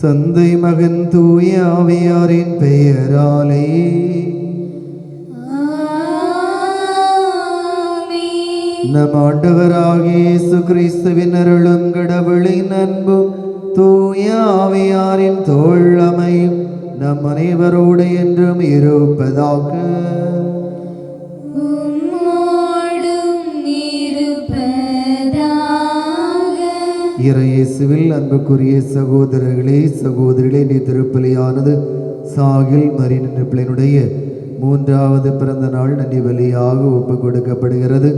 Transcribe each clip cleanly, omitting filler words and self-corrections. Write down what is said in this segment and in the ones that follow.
தந்தை மகன் தூய ஆவியாரின் பெயராலே நம் ஆண்டவராகிய இயேசு கிறிஸ்துவின் அருளும் கடவுளின் அன்பும் தூய ஆவியாரின் தோழமையும் நம் அனைவரோடு என்றும் இருப்பதாக. இயேசுவில் அன்புக்குரிய சகோதரர்களே சகோதரிகளே, நீ திருப்பலியானது சாகில் மரியின் பிள்ளையினுடைய 3வது பிறந்த நாள் நன்றி பலியாக ஒப்பு கொடுக்கப்படுகிறது.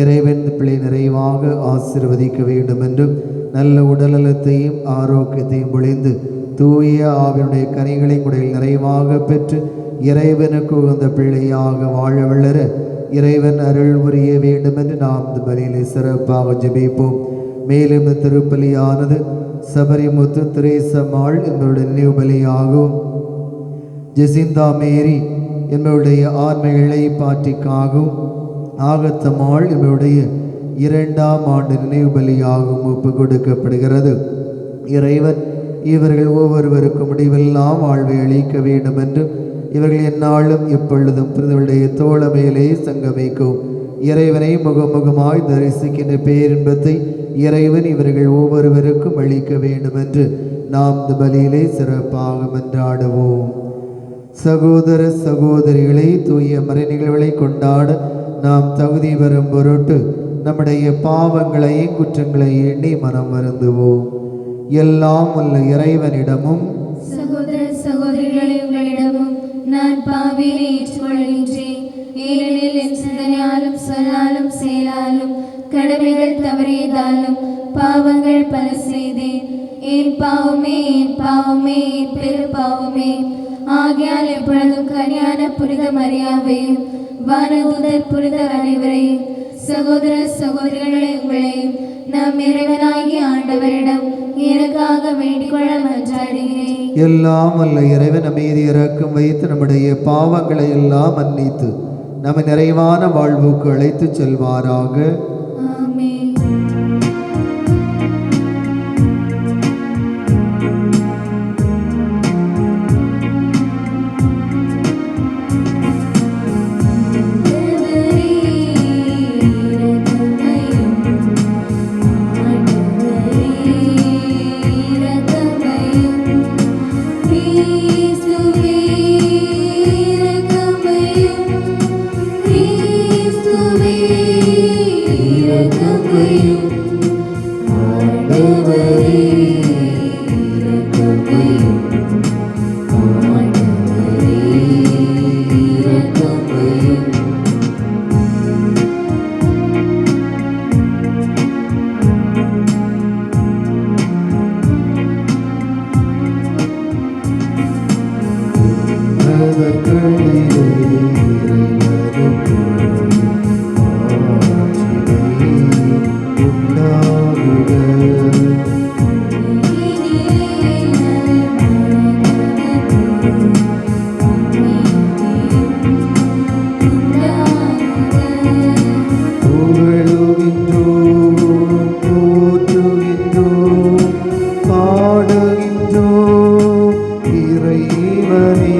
இறைவன் பிள்ளை நிறைவாக ஆசீர்வதிக்க வேண்டும் என்றும் நல்ல உடல்நலத்தையும் ஆரோக்கியத்தையும் பொழிந்து தூய ஆவியினுடைய கனிகளை உடையில் நிறைவாக பெற்று இறைவனுக்கு உகந்த பிள்ளையாக வாழ வளர இறைவன் அருள் புரிய வேண்டும் என்று நாம் இந்த பலியிலே சிறப்பாக ஜெபிப்போம். மேலும் இந்த திருப்பலியானது சபரிமுத்து திரேசம்மாள் என்பவருடைய நினைவு பலியாகவும் ஜெசிந்தா மேரி என்பவருடைய ஆண்மைகளை பாற்றிக்காகவும் ஆகத்தம்மாள் என்பவருடைய 2ஆம் ஆண்டு நினைவு பலியாகவும் ஒப்பு கொடுக்கப்படுகிறது. இறைவன் இவர்கள் ஒவ்வொருவருக்கும் முடிவெல்லாம் வாழ்வை அளிக்க வேண்டும் என்றும் இவர்கள் எந்நாளும் எப்பொழுதும் பிறந்தவருடைய தோழமையிலே சங்கமிக்கும் இறைவனை முகமுகமாய் தரிசிக்கின்ற பேரின்பத்தை இறைவன் இவர்கள் ஒவ்வொருவருக்கும் அளிக்க வேண்டும் என்று நாம் இந்த பலியிலே சிறப்பாக மன்றாடுவோம். சகோதர சகோதரிகளை தூய மறை நிகழ்வுகளை கொண்டாட நாம் தகுதி வரும் பொருட்டு நம்முடைய பாவங்களை குற்றங்களை எண்ணி மனம் வருந்துவோம். எல்லாம் உள்ள இறைவனிடமும் சகோதர சகோதரிகளை உங்களிடமும் நான் பாவியை ஏற்றுக்கொள்கின்றேன். ஏனெனில் என் சிந்தனையாலும் சொல்லாலும் செயலாலும் கடமைகள் தவறியதாலும் பாவங்கள் பல செய்தேன். என் பாவமே என் பாவமே என் பெரு பாவமே. ஆகையால் எப்பொழுதும் கனியான புனித மரியாவையும் வானதூதர் புனிதர் அனைவரையும் சகோதர சகோதரிகளை உங்களையும் நம் இறைவனாகிய ஆண்டவரிடம் எனக்காக வேண்டிக் கொள்ள மன்றாடுகிறேன். எல்லாம் வல்ல இறைவன் அமைதி இறக்கம் வைத்து நம்முடைய பாவங்களை எல்லாம் மன்னித்து நம்ம நிறைவான வாழ்வுக்கு அழைத்து செல்வாராக. ஆமென். இறைவனே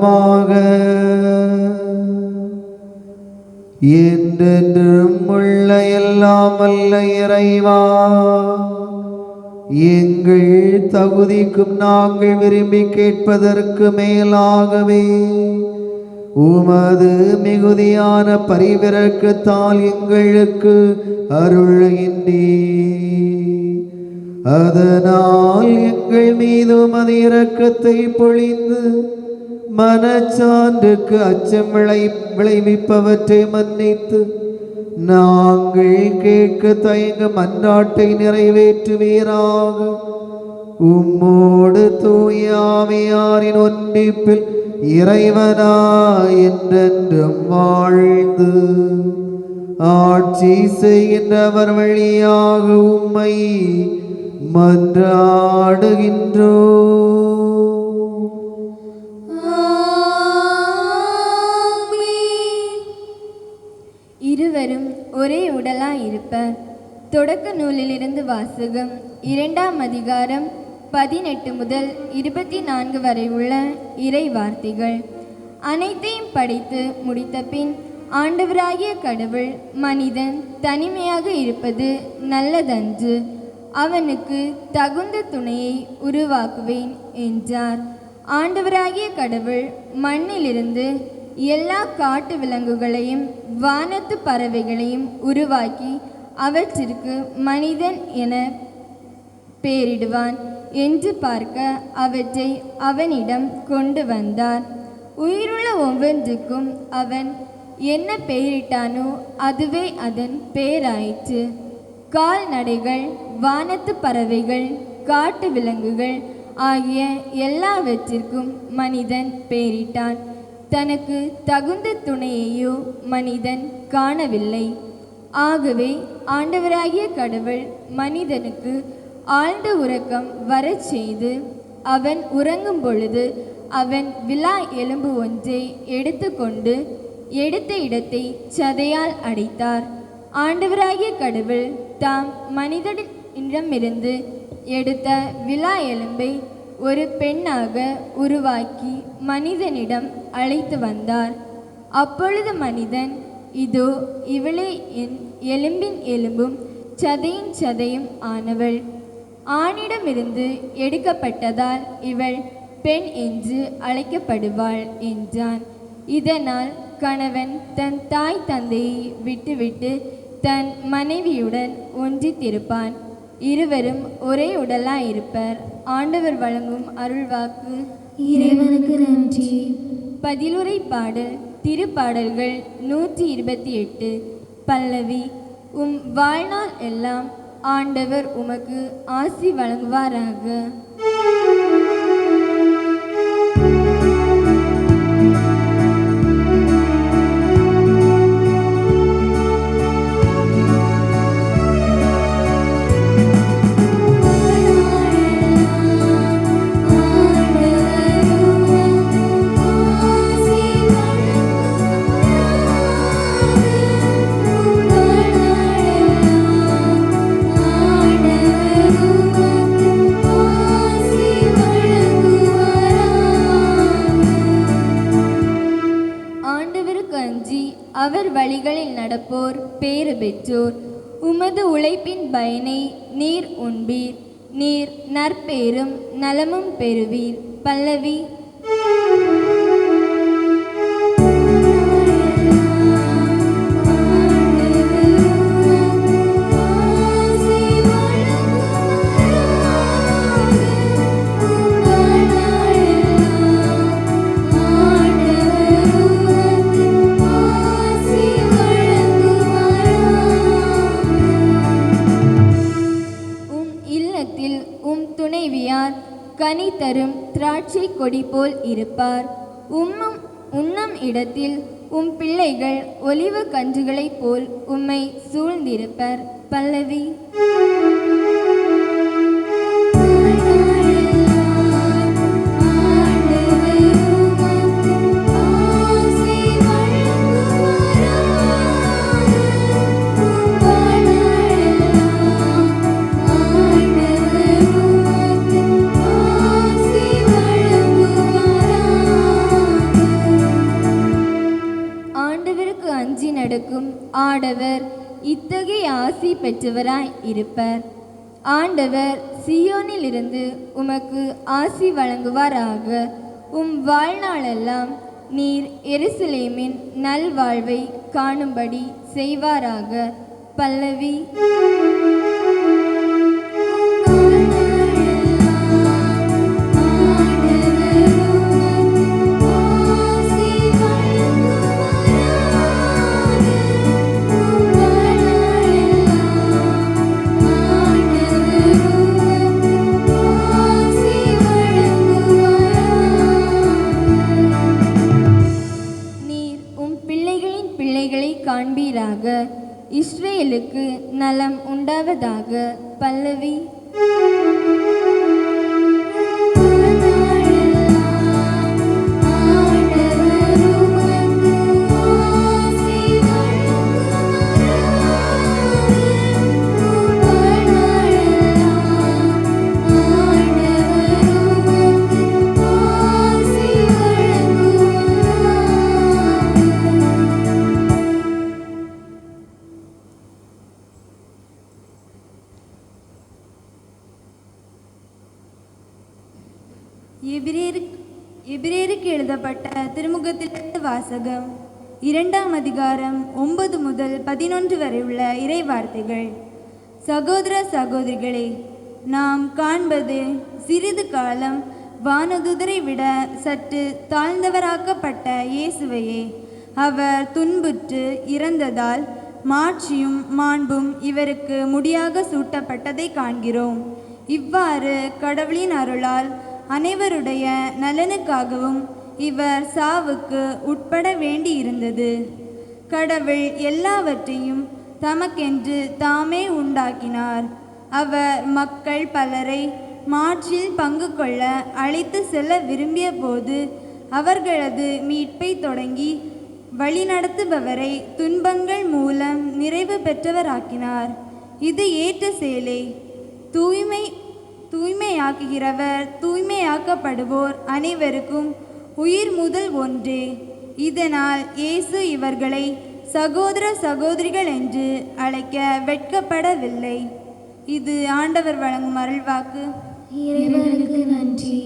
மன்றாடுவோமாக. என்றென்றும் உள்ள எல்லாம் வல்ல இறைவா, எங்கள் தகுதிக்கும் நாங்கள் விரும்பி கேட்பதற்கு மேலாகவே உமது மிகுதியான பரிவிரக்கத்தால் எங்களுக்கு அருள்கின்றீர். அதனால் எங்கள் மீது உமது இரக்கத்தை பொழிந்து மனச்சான்றுக்கு அச்சம் விளைவிப்பவற்றை மன்னித்து நாங்கள் கேட்க தயங்கும் மன்றாட்டை நிறைவேற்றுவீராக. உம்மோடு தூய ஆவியாரின் ஒன்றிப்பில் இறைவனாய் என்றென்றும் வாழ்ந்து ஆட்சி செய்கின்றவர் வழியாக உம்மை மன்றாடுகின்றோம். இருவரும் ஒரே உடலாய் இருப்பர். தொடக்க நூலிலிருந்து வாசகம். 2ஆம் அதிகாரம் 18 முதல் 24 வரை உள்ள இறை வார்த்தைகள். அனைத்தையும் படித்து முடித்த பின் ஆண்டவராகிய கடவுள், மனிதன் தனிமையாக இருப்பது நல்லதன்று, அவனுக்கு தகுந்த துணையை உருவாக்குவேன் என்றார். ஆண்டவராகிய கடவுள் மண்ணிலிருந்து எல்லா காட்டு விலங்குகளையும் வானத்து பறவைகளையும் உருவாக்கி அவற்றிற்கு மனிதன் என பெயரிடுவான் என்று பார்க்க அவற்றை அவனிடம் கொண்டு வந்தார். உயிருள்ள ஒவ்வொன்றுக்கும் அவன் என்ன பெயரிட்டானோ அதுவே அதன் பெயராயிற்று. கால்நடைகள், வானத்து பறவைகள், காட்டு விலங்குகள் ஆகிய எல்லாவற்றிற்கும் மனிதன் பெயரிட்டான். தனக்கு தகுந்த துணையையோ மனிதன் காணவில்லை. ஆகவே ஆண்டவராகிய கடவுள் மனிதனுக்கு ஆழ்ந்த உறக்கம் வரச் செய்து, அவன் உறங்கும் பொழுது அவன் விலா எலும்பு ஒன்றை எடுத்துக்கொண்டு எடுத்த இடத்தை சதையால் அடைத்தார். ஆண்டவராகிய கடவுள் தாம் மனிதனிடமிருந்து எடுத்த விலா எலும்பை ஒரு பெண்ணாக உருவாக்கி மனிதனிடம் அழைத்து வந்தார். அப்பொழுது மனிதன், இதோ இவளே என் எலும்பின் எலும்பும் சதையின் சதையும் ஆனவள், ஆணிடமிருந்து எடுக்கப்பட்டதால் இவள் பெண் என்று அழைக்கப்படுவாள் என்றான். இதனால் கணவன் தன் தாய் தந்தையை விட்டுவிட்டு தன் மனைவியுடன் ஒன்றித்திருப்பான், இருவரும் ஒரே உடலாய் இருப்பர். ஆண்டவர் வழங்கும் அருள்வாக்கு. இறைவனுக்கு நன்றி. பதிலுரை பாடல். திருப்பாடல்கள் 128. பல்லவி. உம் வாழ்நாள் எல்லாம் ஆண்டவர் உமக்கு ஆசி வழங்குவாராக. அவர் வழிகளில் நடப்போர் பேறு பெற்றோர். உமது உழைப்பின் பயனை நீர் உண்பீர், நீர் நற்பேரும் நலமும் பெறுவீர். பல்லவி. கனி தரும் திராட்சை கொடி போல் இருப்பார். உண்ணும் இடத்தில் உம் பிள்ளைகள் ஒலிவ கன்றுகளைப் போல் உம்மை சூழ்ந்திருப்பர். பல்லவி. மிக்க ஆசி பெற்றவராய் இருப்பர். ஆண்டவர் சியோனிலிருந்து உமக்கு ஆசி வழங்குவாராக. உம் வாழ்நாளெல்லாம் நீர் எருசலேமின் நல்வாழ்வை காணும்படி செய்வாராக. பல்லவி. காண்பீராக. இஸ்ரேலுக்கு நலம் உண்டாவதாக. பல்லவி. எபிரேயருக்கு எழுதப்பட்ட திருமுகத்திலிருந்து வாசகம். 2ஆம் அதிகாரம் 9 முதல் 11 வரை உள்ள இறை வார்த்தைகள். சகோதர சகோதரிகளே, நாம் காண்பது சிறிது காலம் வானதுதரை விட சற்று தாழ்ந்தவராக்கப்பட்ட இயேசுவையே. அவர் துன்புற்று இறந்ததால் மாட்சியும் மாண்பும் இவருக்கு முடியாக சூட்டப்பட்டதை காண்கிறோம். இவ்வாறு கடவுளின் அருளால் அனைவருடைய நலனுக்காகவும் இவர் சாவுக்கு உட்பட வேண்டியிருந்தது. கடவுள் எல்லாவற்றையும் தமக்கென்று தாமே உண்டாக்கினார். அவர் மக்கள் பலரை மாட்சியில் பங்கு கொள்ள அழைத்து செல்ல விரும்பிய போது அவர்களது மீட்பை தொடங்கி வழிநடத்துபவரை துன்பங்கள் மூலம் நிறைவு பெற்றவராக்கினார். இது ஏற்ற செயலே. தூய்மையாக்குகிறவர் தூய்மையாக்கப்படுவோர் அனைவருக்கும் உயிர் முதல் ஒன்றே. இதனால் இயேசு இவர்களை சகோதர சகோதரிகள் என்று அழைக்க வெட்கப்படவில்லை. இது ஆண்டவர் வழங்கும் அருள்வாக்கு. இறைவனுக்கு நன்றி.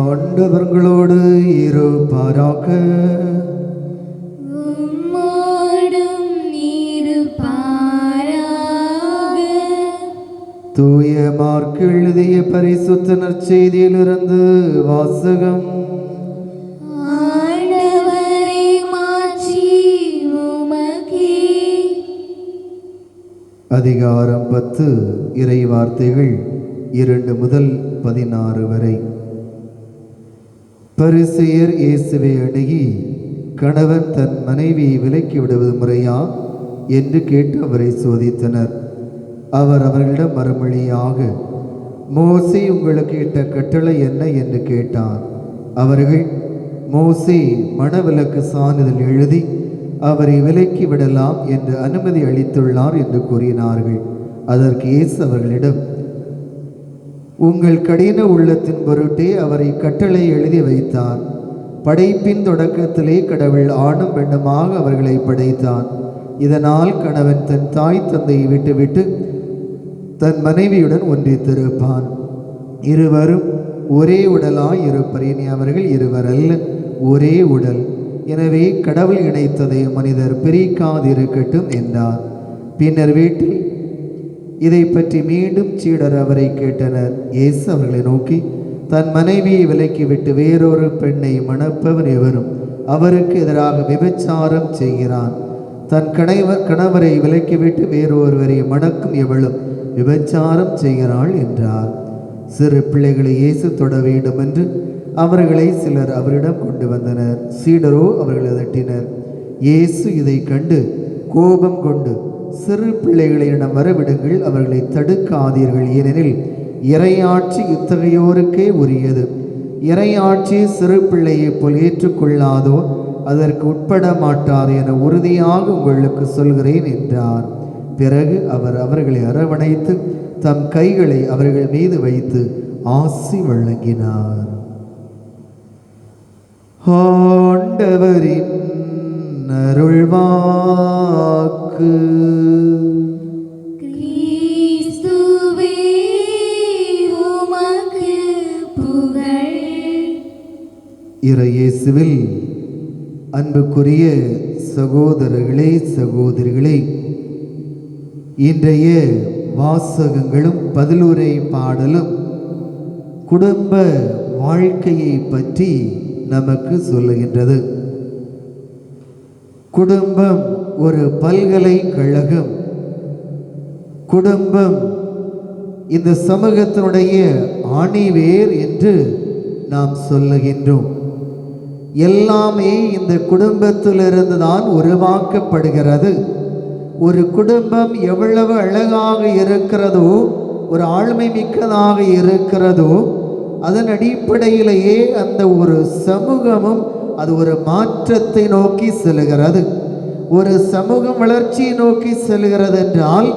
ஆண்டவர்களோடு இருப்பாராக. உம்மோடும் இருப்பாராக. தூய மார்க்கு எழுதிய பரிசுத்த நற்செய்தியிலிருந்து வாசகம். ஆண்டவரே, மாட்சி உமக்கே. அதிகாரம் 10. இறை வார்த்தைகள் 2 முதல் 16 வரை. பரிசேயர் இயேசுவை அணுகி, கணவன் தன் மனைவியை விலக்கி விடுவது முறையா என்று கேட்டு அவரை சோதித்தனர். அவர் அவர்களிடம் மறுமொழியாக, மோசே உங்களுக்கு இட்ட கட்டளை என்ன என்று கேட்டார். அவர்கள், மோசே மணவிலக்கு சான்றிதழ் எழுதி அவரை விலக்கி விடலாம் என்று அனுமதி அளித்துள்ளார் என்று கூறினார்கள். அதற்கு இயேசு அவர்களிடம், உங்கள் கடின உள்ளத்தின் பொருட்டே அவரை கட்டளை எழுதி வைத்தார். படைப்பின் தொடக்கத்திலே கடவுள் ஆணும் பெண்ணுமாக அவர்களை படைத்தான். இதனால் கணவன் தன் தாய் தந்தையை விட்டுவிட்டு தன் மனைவியுடன் ஒன்றித்திருப்பான். இருவரும் ஒரே உடலாய் இருப்பர். இனி அவர்கள் இருவர் அல்ல, ஒரே உடல். எனவே கடவுள் இணைத்ததை மனிதர் பிரிக்காதிருக்கட்டும் என்றார். பின்னர் வீட்டில் இதை பற்றி மீண்டும் சீடர் அவரை கேட்டனர். இயேசு அவர்களை நோக்கி, தன் மனைவியை விலக்கிவிட்டு வேறொரு பெண்ணை மணப்பவன் எவரும் அவருக்கு எதிராக விபச்சாரம் செய்கிறான். தன் கணவரை விலக்கிவிட்டு வேறொருவரை மணக்கும் எவளும் விபச்சாரம் செய்கிறாள் என்றார். சிறு பிள்ளைகளை இயேசு தொட வேண்டும் என்று அவர்களை சிலர் அவரிடம் கொண்டு வந்தனர். சீடரோ அவர்களை அதட்டினர். இயேசு இதை கண்டு கோபம் கொண்டு, சிறு பிள்ளைகளிடம் வரவிடுங்கள், அவர்களை தடுக்காதீர்கள், ஏனெனில் இறையாட்சி இத்தகையோருக்கே உரியது. இறையாட்சி சிறு பிள்ளையைப் போல் ஏற்றுக்கொள்ளாதோ அதற்கு உட்பட மாட்டார் என உறுதியாக உங்களுக்கு சொல்கிறேன் என்றார். பிறகு அவர் அவர்களை அரவணைத்து தம் கைகளை அவர்கள் மீது வைத்து ஆசி வழங்கினார். ஆண்டவரின் அருள்வாக்கு. கிறிஸ்துவே உமக்கு புகழ். இறையேசுவில் அன்புக்குரிய சகோதரர்களே, சகோதரிகளே, இன்றைய வாசகங்களும் பதிலுரை பாடலும் குடும்ப வாழ்க்கையை பற்றி நமக்கு சொல்லுகின்றது. குடும்பம் ஒரு பல்கலைக்கழகம். குடும்பம் இந்த சமூகத்தினுடைய ஆணிவேர் என்று நாம் சொல்லுகின்றோம். எல்லாமே இந்த குடும்பத்திலிருந்து தான் உருவாக்கப்படுகிறது. ஒரு குடும்பம் எவ்வளவு அழகாக இருக்கிறதோ, ஒரு ஆளுமை மிக்கதாக இருக்கிறதோ, அதன் அடிப்படையிலேயே அந்த ஒரு சமூகமும் அது ஒரு மாற்றத்தை நோக்கி செல்கிறது. ஒரு சமூகம் வளர்ச்சியை நோக்கி செல்கிறது என்றால்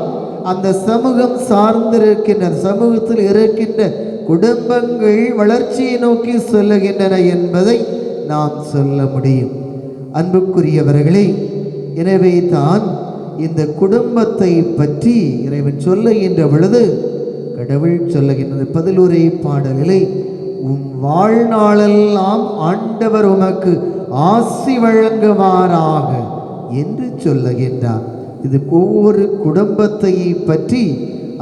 அந்த சமூகம் சார்ந்திருக்கின்ற சமூகத்தில் இருக்கின்ற குடும்பங்கள் வளர்ச்சியை நோக்கி செல்லுகின்றன என்பதை நாம் சொல்ல முடியும். அன்புக்குரியவர்களே, எனவே தான் இந்த குடும்பத்தை பற்றி இறைவன் சொல்லுகின்ற பொழுது கடவுள் சொல்லுகின்ற பதிலுரை பாடலிலே, உம் வாழ்நாளெல்லாம் ஆண்டவர் உமக்கு ஆசி வழங்குவாராக என்று சொல்லுகின்றார். இது ஒவ்வொரு குடும்பத்தை பற்றி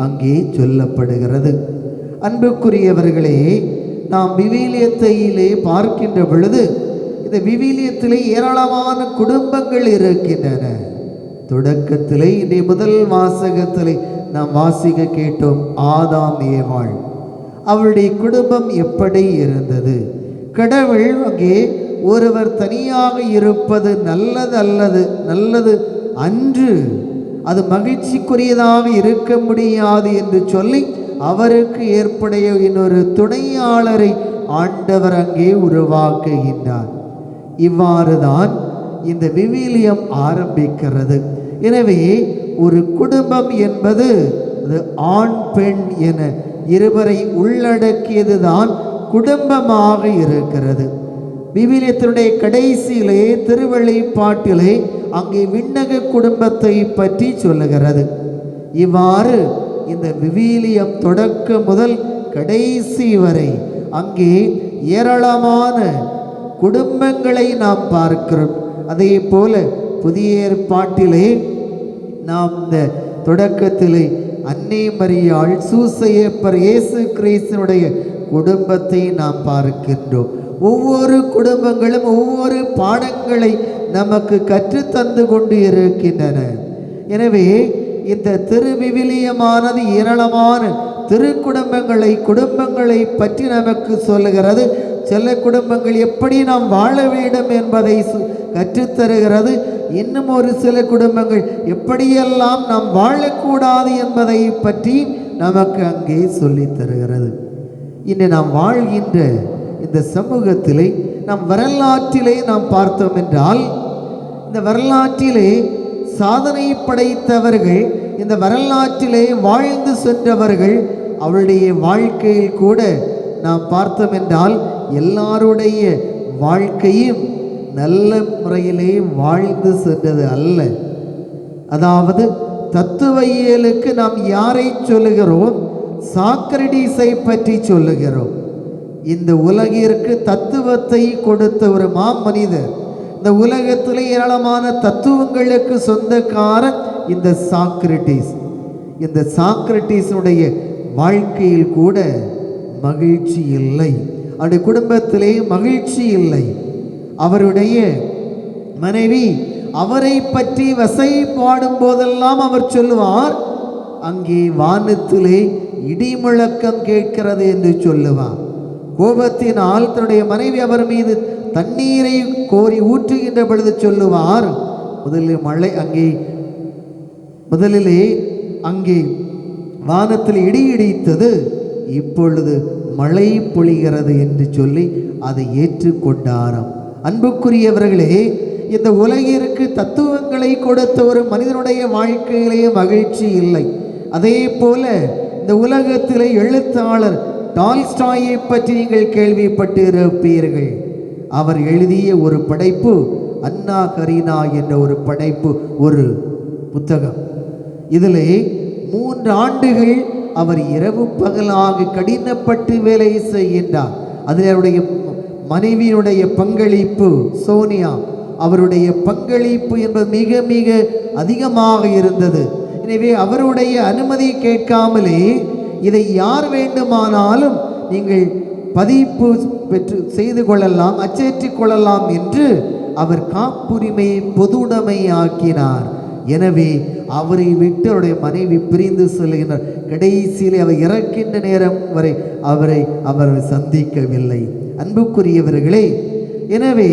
அங்கே சொல்லப்படுகிறது. அன்புக்குரியவர்களே, நாம் விவிலியத்திலே பார்க்கின்ற பொழுது இந்த விவிலியத்திலே ஏராளமான குடும்பங்கள் இருக்கின்றன. தொடக்கத்திலே இன்றைய முதல் வாசகத்திலே நாம் வாசிக்க கேட்டோம், ஆதாம் ஏவாள். அவளுடைய குடும்பம் எப்படி இருந்தது? கடவுள் அங்கே ஒருவர் தனியாக இருப்பது நல்லது அன்று, அது மகிழ்ச்சிக்குரியதாக இருக்க முடியாது என்று சொல்லி அவருக்கு ஏற்படைய இன்னொரு துணையாளரை ஆண்டவர் அங்கே உருவாக்குகின்றார். இவ்வாறு தான் இந்த விவிலியம் ஆரம்பிக்கிறது. எனவே ஒரு குடும்பம் என்பது அது ஆண் பெண் என இருவரை உள்ளடக்கியது தான் குடும்பமாக இருக்கிறது. விவிலியத்தினுடைய கடைசியிலே திருவெளிப்பாட்டிலே அங்கே விண்ணக குடும்பத்தை பற்றி சொல்லுகிறது. இவ்வாறு இந்த விவிலியம் தொடக்கம் முதல் கடைசி வரை அங்கே ஏராளமான குடும்பங்களை நாம் பார்க்கிறோம். அதே போல புதிய ஏற்பாட்டிலே நாம் இந்த தொடக்கத்திலே அன்னை மரியாள், சூசையப்பர், இயேசு கிறிஸ்துவினுடைய குடும்பத்தை நாம் பார்க்கின்றோம். ஒவ்வொரு குடும்பங்களும் ஒவ்வொரு பாடங்களை நமக்கு கற்றுத்தந்து கொண்டு இருக்கின்றன. எனவே இந்த திருவிவிலியமானது ஏராளமான குடும்பங்களை பற்றி நமக்கு சொல்லுகிறது. சில குடும்பங்கள் எப்படி நாம் வாழ வேண்டும் என்பதை கற்றுத்தருகிறது. இன்னும் ஒரு சில குடும்பங்கள் எப்படியெல்லாம் நாம் வாழக்கூடாது என்பதை பற்றி நமக்கு அங்கே சொல்லித் தருகிறது. இன்று நாம் வாழ்கின்ற இந்த சமூகத்திலே நம் வரலாற்றிலே நாம் பார்த்தோம் என்றால், இந்த வரலாற்றிலே சாதனை படைத்தவர்கள், இந்த வரலாற்றிலே வாழ்ந்து சென்றவர்கள், அவருடைய வாழ்க்கையில் கூட நாம் பார்த்தோம் என்றால் எல்லாருடைய வாழ்க்கையும் நல்ல முறையிலே வாழ்ந்து சென்றது அல்ல. அதாவது தத்துவயியலுக்கு நாம் யாரை சொல்லுகிறோம்? சாக்ரடீஸை பற்றி சொல்லுகிறோம். இந்த உலகிற்கு தத்துவத்தை கொடுத்த ஒரு மாமனிதர். இந்த உலகத்திலே ஏராளமான தத்துவங்களுக்கு சொந்தக்காரன் இந்த சாக்ரட்டிஸ். இந்த சாக்ரட்டிஸுடைய வாழ்க்கையில் கூட மகிழ்ச்சி இல்லை, அவருடைய குடும்பத்திலே மகிழ்ச்சி இல்லை. அவருடைய மனைவி அவரை பற்றி வசை பாடும் போதெல்லாம் அவர் சொல்லுவார், அங்கே வானத்திலே இடி முழக்கம் கேட்கிறது என்று சொல்லுவார். கோபத்தினால் தன்னுடைய மனைவி அவர் மீது தண்ணீரை கோரி ஊற்றுகின்ற பொழுது சொல்லுவார், முதலிலே அங்கே வானத்தில் இடி இடித்தது, இப்பொழுது மழை பொழிகிறது என்று சொல்லி அதை ஏற்றுக்கொண்டாராம். அன்புக்குரியவர்களே, இந்த உலகிற்கு தத்துவங்களை கொடுத்த ஒரு மனிதனுடைய வாழ்க்கையிலேயே மகிழ்ச்சி இல்லை. அதே போல இந்த உலகத்திலே எழுத்தாளர் டால்ஸ்டாயை பற்றி நீங்கள் கேள்விப்பட்டு இருப்பீர்கள். அவர் எழுதிய ஒரு படைப்பு அன்னா கரீனா என்ற ஒரு படைப்பு, ஒரு புத்தகம். இதிலே 3 ஆண்டுகள் அவர் இரவு பகலாக கடினப்பட்டு வேலை செய்கின்றார். அதில் அவருடைய மனைவியினுடைய பங்களிப்பு சோனியா, அவருடைய பங்களிப்பு என்பது மிக மிக அதிகமாக இருந்தது. எனவே அவருடைய அனுமதி கேட்காமலே இதை யார் வேண்டுமானாலும் நீங்கள் பதிப்பு பெற்று செய்து கொள்ளலாம், அச்சேற்றிக் கொள்ளலாம் என்று அவர் காப்புரிமையை பொதுவுடைமையாக்கினார். எனவே அவரை விட்டு அவருடைய மனைவி பிரிந்து செல்கின்றார். கடைசியிலே அவர் இறக்கின்ற நேரம் வரை அவர் சந்திக்கவில்லை. அன்புக்குரியவர்களே, எனவே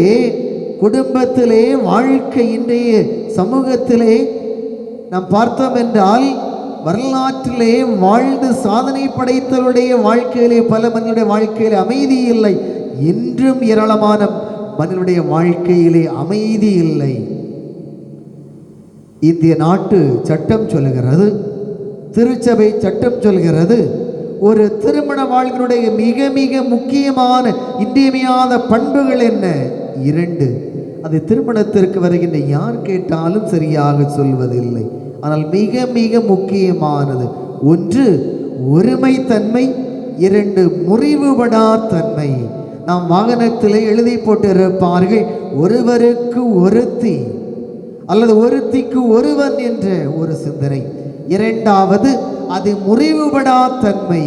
குடும்பத்திலே வாழ்க்கை, இன்றைய சமூகத்திலே நாம் பார்த்தோம் என்றால் வரலாற்றிலே வாழ்ந்து சாதனை படைத்தவருடைய வாழ்க்கையிலே பல மனிதனுடைய வாழ்க்கையிலே அமைதி இல்லை. இன்றும் ஏராளமான மனிதனுடைய வாழ்க்கையிலே அமைதி இல்லை. இந்திய நாட்டு சட்டம் சொல்லுகிறது, திருச்சபை சட்டம் சொல்கிறது, ஒரு திருமண வாழ்க்கையுடைய மிக மிக முக்கியமான இன்றியமையாத பண்புகள் என்ன? 2. அது திருமணத்திற்கு வருகின்ற யார் கேட்டாலும் சரியாக சொல்வதில்லை. ஆனால் மிக மிக முக்கியமானது, 1 ஒருமைத்தன்மை, 2 முறிவுபடா தன்மை. நாம் வாகனத்திலே எழுதி போட்டிருப்பார்கள், ஒருவருக்கு ஒருத்தி அல்லது ஒருத்திக்கு ஒருவன் என்ற ஒரு சிந்தனை. 2வது அது முறிவுபடா தன்மை.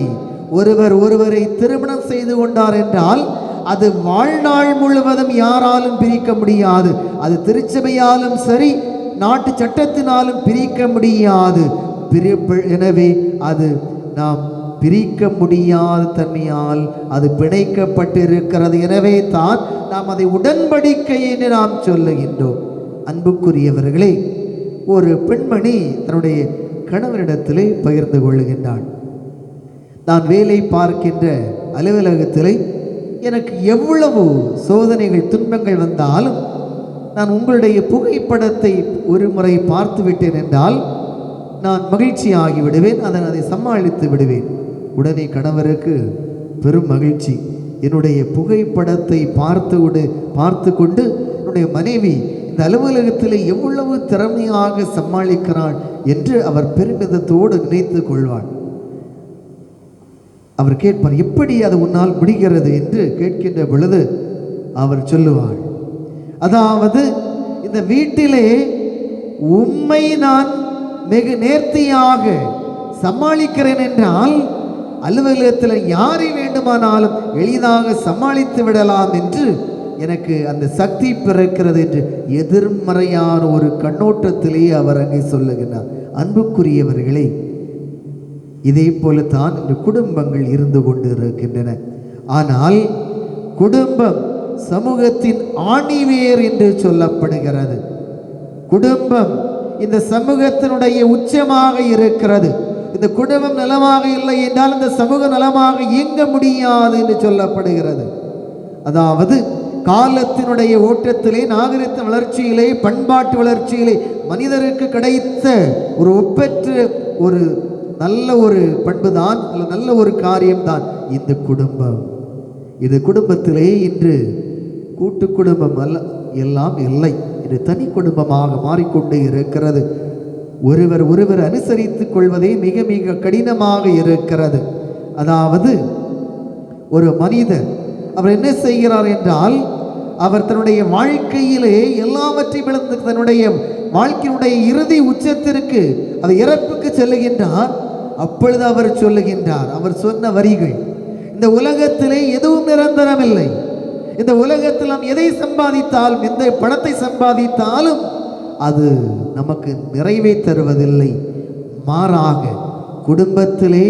ஒருவரை திருமணம் செய்து கொண்டார் என்றால் அது வாழ்நாள் முழுவதும் யாராலும் பிரிக்க முடியாது. அது திருச்சபையாலும் சரி, நாட்டு சட்டத்தினாலும் பிரிக்க முடியாது. எனவே அது நாம் பிரிக்க முடியாத தன்மையால் அது பிணைக்கப்பட்டிருக்கிறது. எனவே தான் நாம் அதை உடன்படிக்கை என்று நாம் சொல்லுகின்றோம். அன்புக்குரியவர்களே, ஒரு பெண்மணி தன்னுடைய கணவரிடத்திலே பகிர்ந்து கொள்ளுகின்றாள். நான் வேலை பார்க்கின்ற அலுவலகத்திலே எனக்கு எவ்வளவு சோதனைகள் துன்பங்கள் வந்தாலும் நான் உங்களுடைய புகைப்படத்தை ஒரு முறை பார்த்து விட்டேன் என்றால் நான் மகிழ்ச்சியாகி விடுவேன், அதை சமாளித்து விடுவேன். உடனே கணவருக்கு பெரும் மகிழ்ச்சி. என்னுடைய புகைப்படத்தை பார்த்து கொண்டு என்னுடைய மனைவி இந்த அலுவலகத்தில் எவ்வளவு திறமையாக சமாளிக்கிறாள் என்று அவர் பெருமிதத்தோடு நினைத்து கொள்வாள். அவர் கேட்பார், எப்படி அது உன்னால் முடிகிறது என்று கேட்கின்ற பொழுது அவர் சொல்லுவாள், அதாவது இந்த வீட்டிலே உம்மை நான் மிக நேர்த்தியாக சமாளிக்கிறேன் என்றால் அலுவலகத்தில் யாரை வேண்டுமானாலும் எளிதாக சமாளித்து விடலாம் என்று எனக்கு அந்த சக்தி பிறக்கிறது என்று எதிர்மறையான ஒரு கண்ணோட்டத்திலே அவர் அங்கே சொல்லுகிறார். அன்புக்குரியவர்களே, இதே போலத்தான் இந்த குடும்பங்கள் இருந்து கொண்டு இருக்கின்றன. ஆனால் குடும்பம் சமூகத்தின் ஆணிவேர் என்று சொல்லப்படுகிறது. குடும்பம் இந்த சமூகத்தினுடைய உச்சமாக இருக்கிறது. இந்த குடும்பம் நலமாக இல்லை என்றால் இந்த சமூகம் நலமாக இயங்க முடியாது என்று சொல்லப்படுகிறது. அதாவது காலத்தினுடைய ஓட்டத்திலே, நாகரிக வளர்ச்சியிலே, பண்பாட்டு வளர்ச்சியிலே மனிதருக்கு கிடைத்த ஒரு ஒப்பற்ற ஒரு நல்ல ஒரு பண்பு தான், நல்ல ஒரு காரியம்தான் இந்த குடும்பம். இது குடும்பத்திலே இன்று கூட்டு குடும்பம் எல்லாம் இல்லை, இது தனி குடும்பமாக மாறிக்கொண்டு இருக்கிறது. ஒருவர் அனுசரித்துக் கொள்வதே மிக மிக கடினமாக இருக்கிறது. அதாவது ஒரு மனிதர். அவர் என்ன செய்கிறார் என்றால், அவர் தன்னுடைய வாழ்க்கையிலே எல்லாவற்றையும் இழந்து தன்னுடைய வாழ்க்கையினுடைய இறுதி உச்சத்திற்கு, அது இறப்புக்கு செல்லுகின்றார். அப்பொழுது அவர் சொல்லுகின்றார், அவர் சொன்ன வரிகள், இந்த உலகத்திலே எதுவும் நிரந்தரமில்லை. இந்த உலகத்தில் நாம் எதை சம்பாதித்தாலும், எந்த பணத்தை சம்பாதித்தாலும் அது நமக்கு நிறைவை தருவதில்லை. மாறாக குடும்பத்திலே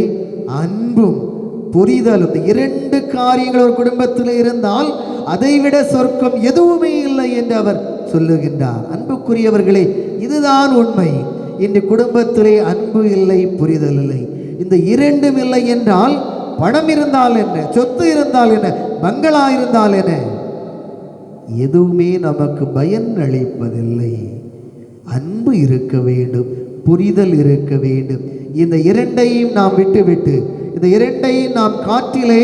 அன்பும் புரிதலும், இந்த 2 காரியங்கள் ஒரு குடும்பத்தில் இருந்தால் அதைவிட சொர்க்கம் எதுவுமே இல்லை என்று அவர் சொல்லுகின்றார். அன்புக்குரியவர்களே, இதுதான் உண்மை. இந்த குடும்பத்திலே அன்பு இல்லை, புரிதல் இல்லை. இந்த 2ம் இல்லை என்றால் பணம் இருந்தால் என்ன, சொத்து இருந்தால் என்ன, பங்களா இருந்தால் என்ன, எதுவுமே நமக்கு பயன் அளிப்பதில்லை. அன்பு இருக்க வேண்டும், புரிதல் இருக்க வேண்டும். இந்த 2ஐயும் நாம் விட்டுவிட்டு, இந்த 2ஐயும் நாம் காற்றிலே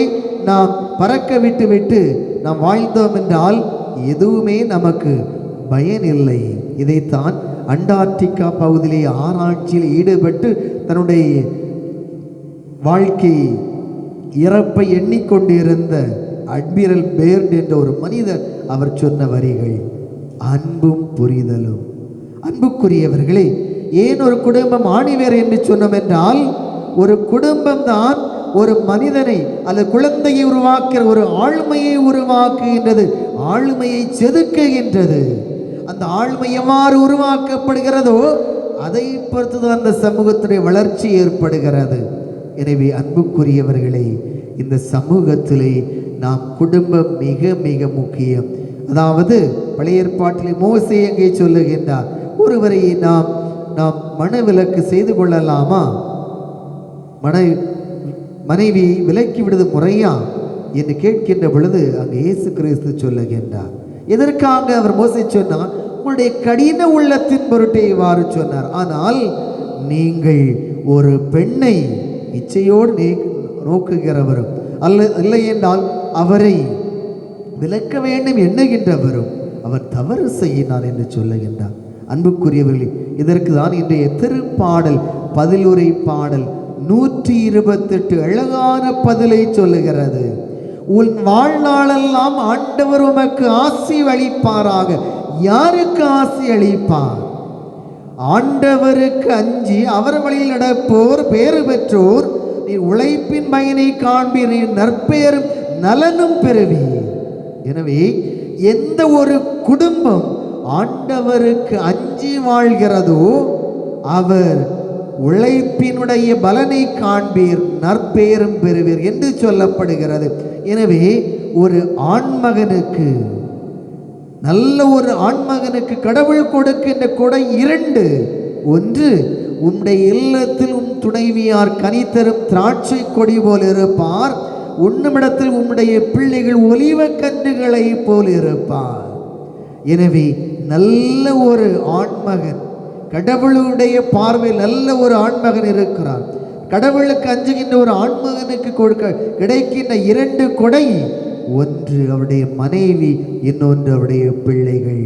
நாம் பறக்க விட்டுவிட்டு நாம் வாழ்ந்தோம் என்றால் எதுவுமே நமக்கு பயன் இல்லை. இதைத்தான் அண்டார்டிகா பகுதியிலே ஆராய்ச்சியில் ஈடுபட்டு தன்னுடைய வாழ்க்கை இறப்பை எண்ணிக்கொண்டிருந்த அட்மிரல் பேர்ட் என்ற ஒரு மனிதர் அவர் சொன்ன வரிகள், அன்பும் புரிதலும். அன்புக்குரியவர்களே, ஏன் ஒரு குடும்பம் ஆணிவேர் என்று சொன்னோம் என்றால், ஒரு குடும்பம் தான் ஒரு மனிதனை அல்லது குழந்தையை உருவாக்குகிற ஒரு ஆளுமையை உருவாக்குகின்றது, ஆளுமையை செதுக்குகின்றது. அந்த ஆளுமை எவ்வாறு உருவாக்கப்படுகிறதோ அதை பொறுத்துதான் அந்த சமூகத்துடைய வளர்ச்சி ஏற்படுகிறது. எனவே அன்புக்குரியவர்களே, இந்த சமூகத்திலே நாம் குடும்பம் மிக மிக முக்கியம். அதாவது பழைய ஏற்பாட்டிலே மோசே எங்கே சொல்லுகின்றார், ஒருவரை நாம் மனவிலக்கு செய்து கொள்ளலாமா, மனைவி விலக்கி விடுவது முறையா என்று கேட்கின்ற பொழுது அங்கே இயேசு கிறிஸ்து சொல்லுகின்றார். எதற்காக அவர் மோசே சொன்னார், உங்களுடைய கடின உள்ளத்தின் பொருட்டே இவ்வாறு சொன்னார். ஆனால் நீங்கள் ஒரு பெண்ணை இச்சையோடு நோக்குகிறவரும் இல்லை என்றால் அவரை விலக்க வேண்டும் எண்ணுகின்றவரும் அவர் தவறு செய்யினார் என்று சொல்லுகின்றார். அன்புக்குரியவர்களே, இதற்கு தான் இன்றைய திருப்பாடல் பதிலுரை பாடல் 128 அழகான பதிலை சொல்லுகிறது. உன் வாழ்நாளெல்லாம் ஆண்டவர் உமக்கு ஆசி அளிப்பாராக. யாருக்கு ஆசி அளிப்பார்? ஆண்டவருக்கு அஞ்சி அவர் வழியில் நடப்போர் பேறு பெற்றோர். நீ உழைப்பின் பயனை காண்பீர், நீ நற்பெயரும் நலனும் பெறுவீர். எனவே எந்த ஒரு குடும்பம் ஆண்டவருக்கு அஞ்சி வாழ்கிறதோ அவர் உழைப்பினுடைய பலனை காண்பீர், நற்பெயரும் பெறுவீர் என்று சொல்லப்படுகிறது. எனவே ஒரு ஆண்மகனுக்கு, நல்ல ஒரு ஆண்மகனுக்கு கடவுள் கொடுக்கின்ற கொடை 2. ஒன்று, உன்னுடைய இல்லத்தில் உன் துணைவியார் கனித்தரும் திராட்சை கொடி போல் இருப்பார். உன்னிடத்தில் உன்னுடைய பிள்ளைகள் ஒலிவ கன்றுகளை போல் இருப்பார். எனவே நல்ல ஒரு ஆண்மகன், கடவுளுடைய பார்வையில் நல்ல ஒரு ஆண்மகன் இருக்கிறார். கடவுளுக்கு அஞ்சுகின்ற ஒரு ஆண்மகனுக்கு கிடைக்கின்ற 2 கொடை, ஒன்று அவருடைய மனைவி, இன்னொன்று அவருடைய பிள்ளைகள்.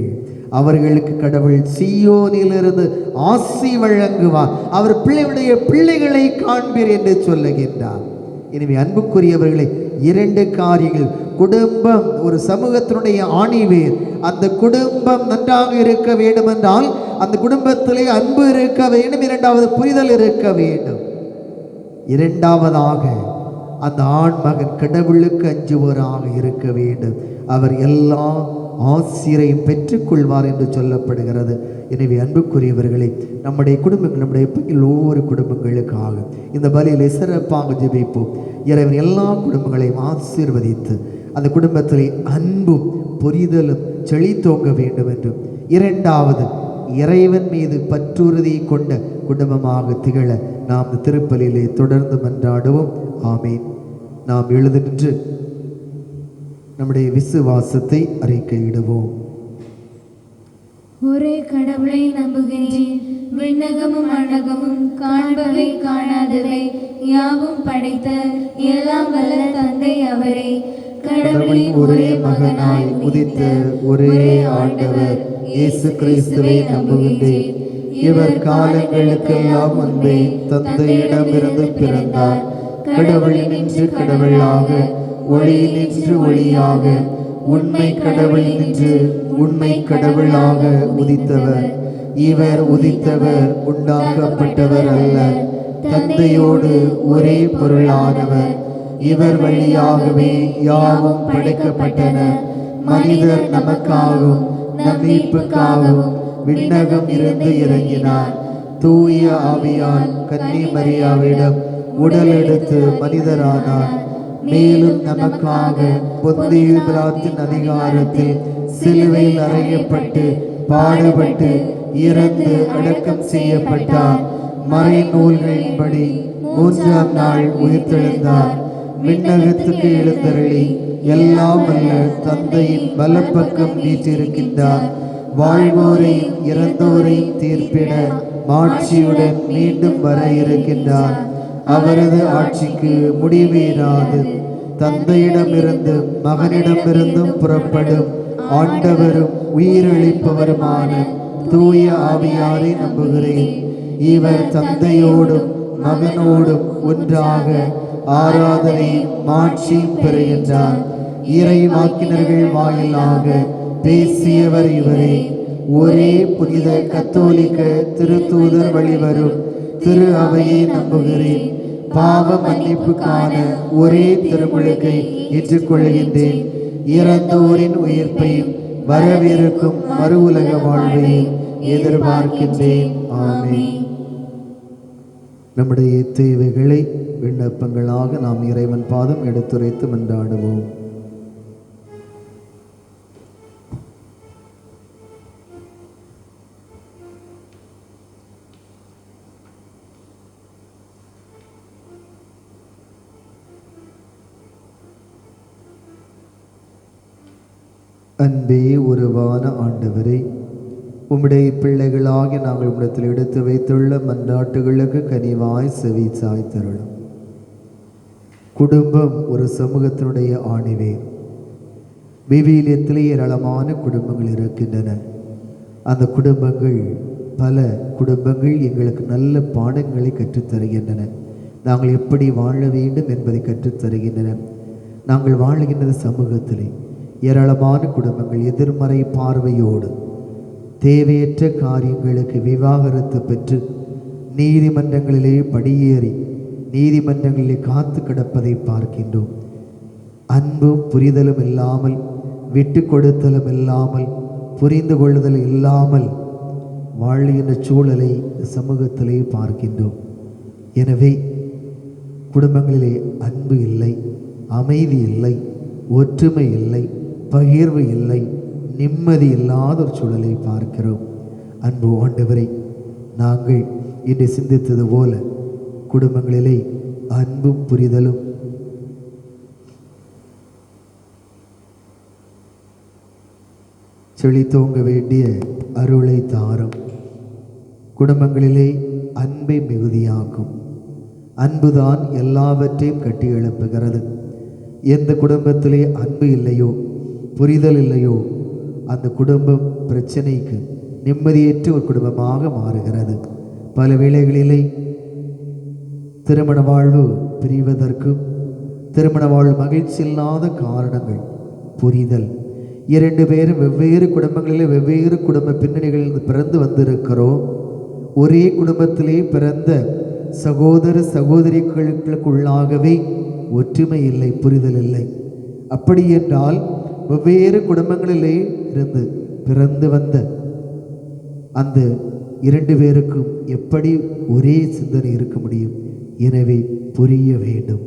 அவர்களுக்கு கடவுள் சீயோனிலிருந்து ஆசி வழங்குவார். அவர் பிள்ளையுடைய பிள்ளைகளை காண்பீர் என்று சொல்லுகின்றார். எனவே அன்புக்குரியவர்களை, 2 காரியங்கள். குடும்பம் ஒரு சமூகத்தினுடைய ஆணிவேர். அந்த குடும்பம் நன்றாக இருக்க வேண்டும் என்றால் அந்த குடும்பத்திலே அன்பு இருக்க வேண்டும். 2வது புரிதல் இருக்க வேண்டும். 2வதாக அந்த ஆண்மகன் கடவுளுக்கு அஞ்சுவராக இருக்க வேண்டும். அவர் எல்லா ஆசிரியரையும் பெற்றுக்கொள்வார் என்று சொல்லப்படுகிறது. எனவே அன்புக்குரியவர்களை, நம்முடைய குடும்பங்கள், நம்முடைய ஒவ்வொரு குடும்பங்களுக்காக இந்த பலியிலே சிறப்பாக ஜெபிப்போம். இறைவன் எல்லா குடும்பங்களையும் ஆசீர்வதித்து அந்த குடும்பத்திலே அன்பும் புரிதலும் செழித்தோங்க வேண்டும் என்றும், 2வது இறைவன் மீது பற்றுறுதி கொண்ட குடும்பமாக திகழ நாம் திருப்பலியிலே தொடர்ந்து மன்றாடுவோம். ஆமீன். நாம் எழுந்து நின்று நம்முடைய விசுவாசத்தை அறிக்கையிடுவோம். ஒரே கடவுளை நம்புகின்றேன். விண்ணகமும் மண்ணகமும் காண்பவை காணாதவை யாவும் படைத்த எல்லாம் வல்ல தந்தை அவரே. கடவுளின் ஒரே மகனாய் உதித்த ஒரே ஆண்டவர் இயேசு கிறிஸ்துவை நம்புகின்றேன். இவர் காலங்களுக்கெல்லாம் முன்பே தந்தையிடமிருந்து பிறந்தார். கடவுளினின்று கடவுளாக ஒளியில் நின்று ஒளியாக, உண்மை கடவுளில் நின்று உண்மை கடவுளாக உதித்தவர். இவர் உதித்தவர் உண்டாக்கப்பட்டவர் அல்ல, தந்தையோடு ஒரே பொருளானவர். இவர் வழியாகவே யாவும் படைக்கப்பட்டன. மனிதர் நமக்காகவும் நம் மீட்புக்காகவும் விண்ணகம் இருந்து இறங்கினார். தூய ஆவியால் கன்னி மரியாவிடம் உடல் எடுத்து மனிதரானார். மேலும் நமக்காக பொந்திய பிலாத்தின் அதிகாரத்தில் சிலுவையில் அறையப்பட்டு பாடுபட்டு இறந்து அடக்கம் செய்யப்பட்டார். மறைநூல்களின்படி மூன்றாம் நாள் உயிர்த்தெழுந்தார். விண்ணகத்துக்கு எழுந்தருளி எல்லாம் வல்ல தந்தையின் வலப்பக்கம் வீற்றிருக்கின்றார். வாழ்வோரையும் இறந்தோரையும் தீர்ப்பிட மாட்சியுடன் மீண்டும் வர இருக்கின்றார். அவரது ஆட்சிக்கு முடிவேறாது. தந்தையிடமிருந்து மகனிடமிருந்தும் புறப்படும் ஆண்டவரும் உயிரளிப்பவருமான தூய ஆவியாரை நம்புகிறேன். இவர் தந்தையோடும் மகனோடும் ஒன்றாக ஆராதனையும் மாட்சியும் பெறுகின்றார். இறைவாக்கினர்கள் வாயிலாக பேசியவர் இவரே. ஒரே புனித கத்தோலிக்க திருத்தூதர் வழிவரும் திரு அவையை நம்புகிறேன். பாவ மன்னிப்புக்கான ஒரே திருமுழுக்கை ஏற்றுக்கொள்கின்றேன். இறந்தோரின் உயிர்ப்பையும் வரவிருக்கும் மறு உலக வாழ்வையும் எதிர்பார்க்கின்றேன். ஆமென். நம்முடைய தேவைகளை விண்ணப்பங்களாக நாம் இறைவன் பாதம் எடுத்துரைத்து மன்றாடுவோம். அன்பே உருவான ஆண்டவரே, உம்முடைய பிள்ளைகளாகி நாங்கள் உம்மிடத்தில் எடுத்து வைத்துள்ள மன்றாட்டுகளுக்கு கனிவாய் செவி சாய்த்தருளும். குடும்பம் ஒரு சமூகத்தினுடைய ஆணிவேர். விவிலியத்திலே ஏராளமான குடும்பங்கள் இருக்கின்றன. அந்த குடும்பங்கள், பல குடும்பங்கள் எங்களுக்கு நல்ல பாடங்களை கற்றுத்தருகின்றன. நாங்கள் எப்படி வாழ வேண்டும் என்பதை கற்றுத்தருகின்றன. நாங்கள் வாழுகின்ற சமூகத்திலே ஏராளமான குடும்பங்கள் எதிர்மறை பார்வையோடு தேவையற்ற காரியங்களுக்கு விவாகரத்து பெற்று நீதிமன்றங்களிலே படியேறி நீதிமன்றங்களிலே காத்து கிடப்பதை பார்க்கின்றோம். அன்பும் புரிதலும் இல்லாமல், விட்டு கொடுத்தலும் இல்லாமல், புரிந்து கொள்ளுதல் இல்லாமல் வாழ்கின்ற சூழலை சமூகத்திலே பார்க்கின்றோம். எனவே குடும்பங்களிலே அன்பு இல்லை, அமைதி இல்லை, ஒற்றுமை இல்லை, பகிர்வு இல்லை, நிம்மதி இல்லாத ஒரு சூழலை பார்க்கிறோம். அன்பு ஆண்டவரை, நாங்கள் இன்று சிந்தித்தது போல குடும்பங்களிலே அன்பும் புரிதலும் செழித்தோங்க வேண்டிய அருளை தாரும். குடும்பங்களிலே அன்பை மிகுதியாக்கும். அன்புதான் எல்லாவற்றையும் கட்டி எழுப்புகிறது. எந்த குடும்பத்திலே அன்பு இல்லையோ, புரிதல் இல்லையோ, அந்த குடும்பம் பிரச்சனைக்கு நிம்மதியற்ற ஒரு குடும்பமாக மாறுகிறது. பல வேளைகளிலே திருமண வாழ்வு பிரிவதற்கும் திருமண வாழ்வு மகிழ்ச்சி இல்லாத காரணங்கள் புரிதல். இரண்டு பேரும் வெவ்வேறு குடும்பங்களிலே வெவ்வேறு குடும்ப பின்னணிகளில் பிறந்து வந்திருக்கிறோம். ஒரே குடும்பத்திலே பிறந்த சகோதர சகோதரிகளுக்குள்ளாகவே ஒற்றுமை இல்லை, புரிதல் இல்லை. அப்படி என்றால் வெவ்வேறு குடும்பங்களிலே இருந்து பிறந்து வந்த அந்த இரண்டு பேருக்கும் எப்படி ஒரே சிந்தனை இருக்க முடியும்? எனவே புரிய வேண்டும்,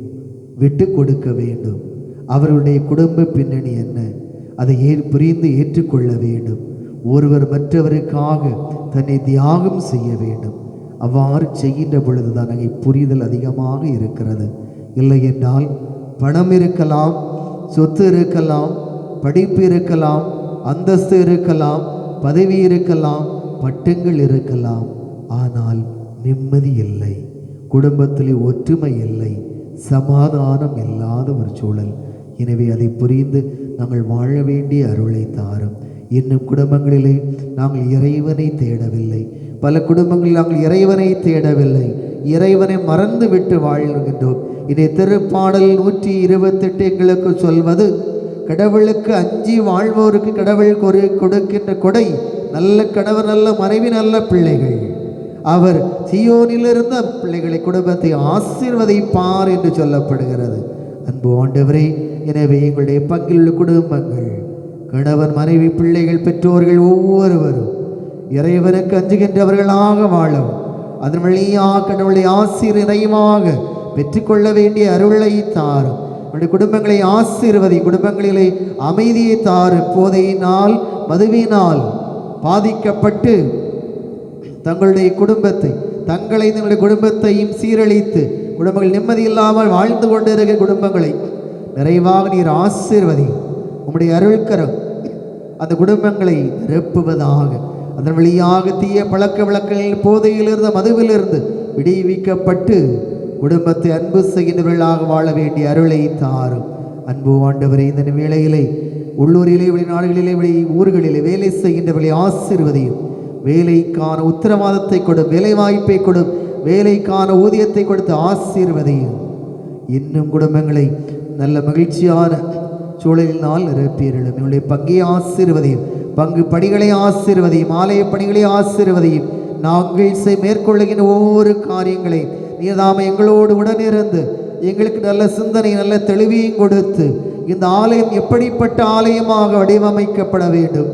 விட்டு கொடுக்க வேண்டும். அவருடைய குடும்ப பின்னணி என்ன, அதை புரிந்து ஏற்றுக்கொள்ள வேண்டும். ஒருவர் மற்றவருக்காக தன்னை தியாகம் செய்ய வேண்டும். அவ்வாறு செய்கின்ற பொழுதுதான் அங்கே புரிதல் அதிகமாக இருக்கிறது. இல்லை என்றால் பணம் இருக்கலாம், சொத்து இருக்கலாம், படிப்பு இருக்கலாம், அந்தஸ்து இருக்கலாம், பதவி இருக்கலாம், பட்டங்கள் இருக்கலாம், ஆனால் நிம்மதி இல்லை, குடும்பத்தில் ஒற்றுமை இல்லை, சமாதானம் இல்லாத ஒரு சூழல். எனவே அதை புரிந்து நாங்கள் வாழ வேண்டிய அருளை தாரும். இன்னும் குடும்பங்களிலே நாங்கள் இறைவனை தேடவில்லை. பல குடும்பங்களில் நாங்கள் இறைவனை தேடவில்லை, இறைவனை மறந்து விட்டு வாழ்கின்றோம். இதை திருப்பாடல் 128 எங்களுக்கு சொல்வது, கடவுளுக்கு அஞ்சி வாழ்வோருக்கு கடவுள் கொடுக்கின்ற கொடை நல்ல கணவர், நல்ல மனைவி, நல்ல பிள்ளைகள். அவர் சீயோனிலிருந்த பிள்ளைகளை குடும்பத்தை ஆசீர்வதிப்பார் என்று சொல்லப்படுகிறது. அன்பு ஆண்டவரே, எனவே எங்களுடைய பங்கில் உள்ள குடும்பங்கள், கணவன், மனைவி, பிள்ளைகள், பெற்றோர்கள் ஒவ்வொருவரும் இறைவனுக்கு அஞ்சுகின்றவர்களாக வாழவும், அதன் வழியாக கடவுளை ஆசீர் நிறைவாக பெற்றுக்கொள்ள வேண்டிய அருளை தாரும். நம்முடைய குடும்பங்களை ஆசீர்வதி, குடும்பங்களிலே அமைதியை தாரும். போதையினால், மதுவினால் பாதிக்கப்பட்டு தங்களுடைய குடும்பத்தை, தங்களுடைய குடும்பத்தையும் சீரழித்து குடும்பங்கள் நிம்மதி இல்லாமல் வாழ்ந்து கொண்டிருக்கிற குடும்பங்களை நிறைவாக நீர் ஆசீர்வதி. உம்முடைய அருள்கரம் அந்த குடும்பங்களை நிரப்புவதாக. அதன் வழியாக தீய பழக்க வழக்கங்களில், போதையிலிருந்து, மதுவிலிருந்து விடுவிக்கப்பட்டு குடும்பத்தை அன்பு செய்கின்றவர்களாக வாழ வேண்டிய அருளை தாரும். அன்பு ஆண்டவரை, இந்த வேளையிலே உள்ளூரிலே, வெளிநாடுகளிலே, ஊர்களிலே வேலை செய்கின்றவர்களை ஆசீர்வதியும். வேலைக்கான உத்தரவாதத்தை கொடும், வேலை வாய்ப்பை கொடும், வேலைக்கான ஊதியத்தை கொடுத்து ஆசீர்வதியும். இன்னும் குடும்பங்களை நல்ல மகிழ்ச்சியான சூழலினால் நிரப்பீர்களும். என்னுடைய பங்கை ஆசீர்வதியும், பங்கு பணிகளை ஆசீர்வதியும், ஆலய பணிகளை ஆசீர்வதியும். நாங்கள் மேற்கொள்ளுகின்ற ஒவ்வொரு காரியங்களை நீதாம எங்களோடு உடனிருந்து எங்களுக்கு நல்ல சிந்தனை, நல்ல தெளிவையும் கொடுத்து இந்த ஆலயம் எப்படிப்பட்ட ஆலயமாக வடிவமைக்கப்பட வேண்டும்,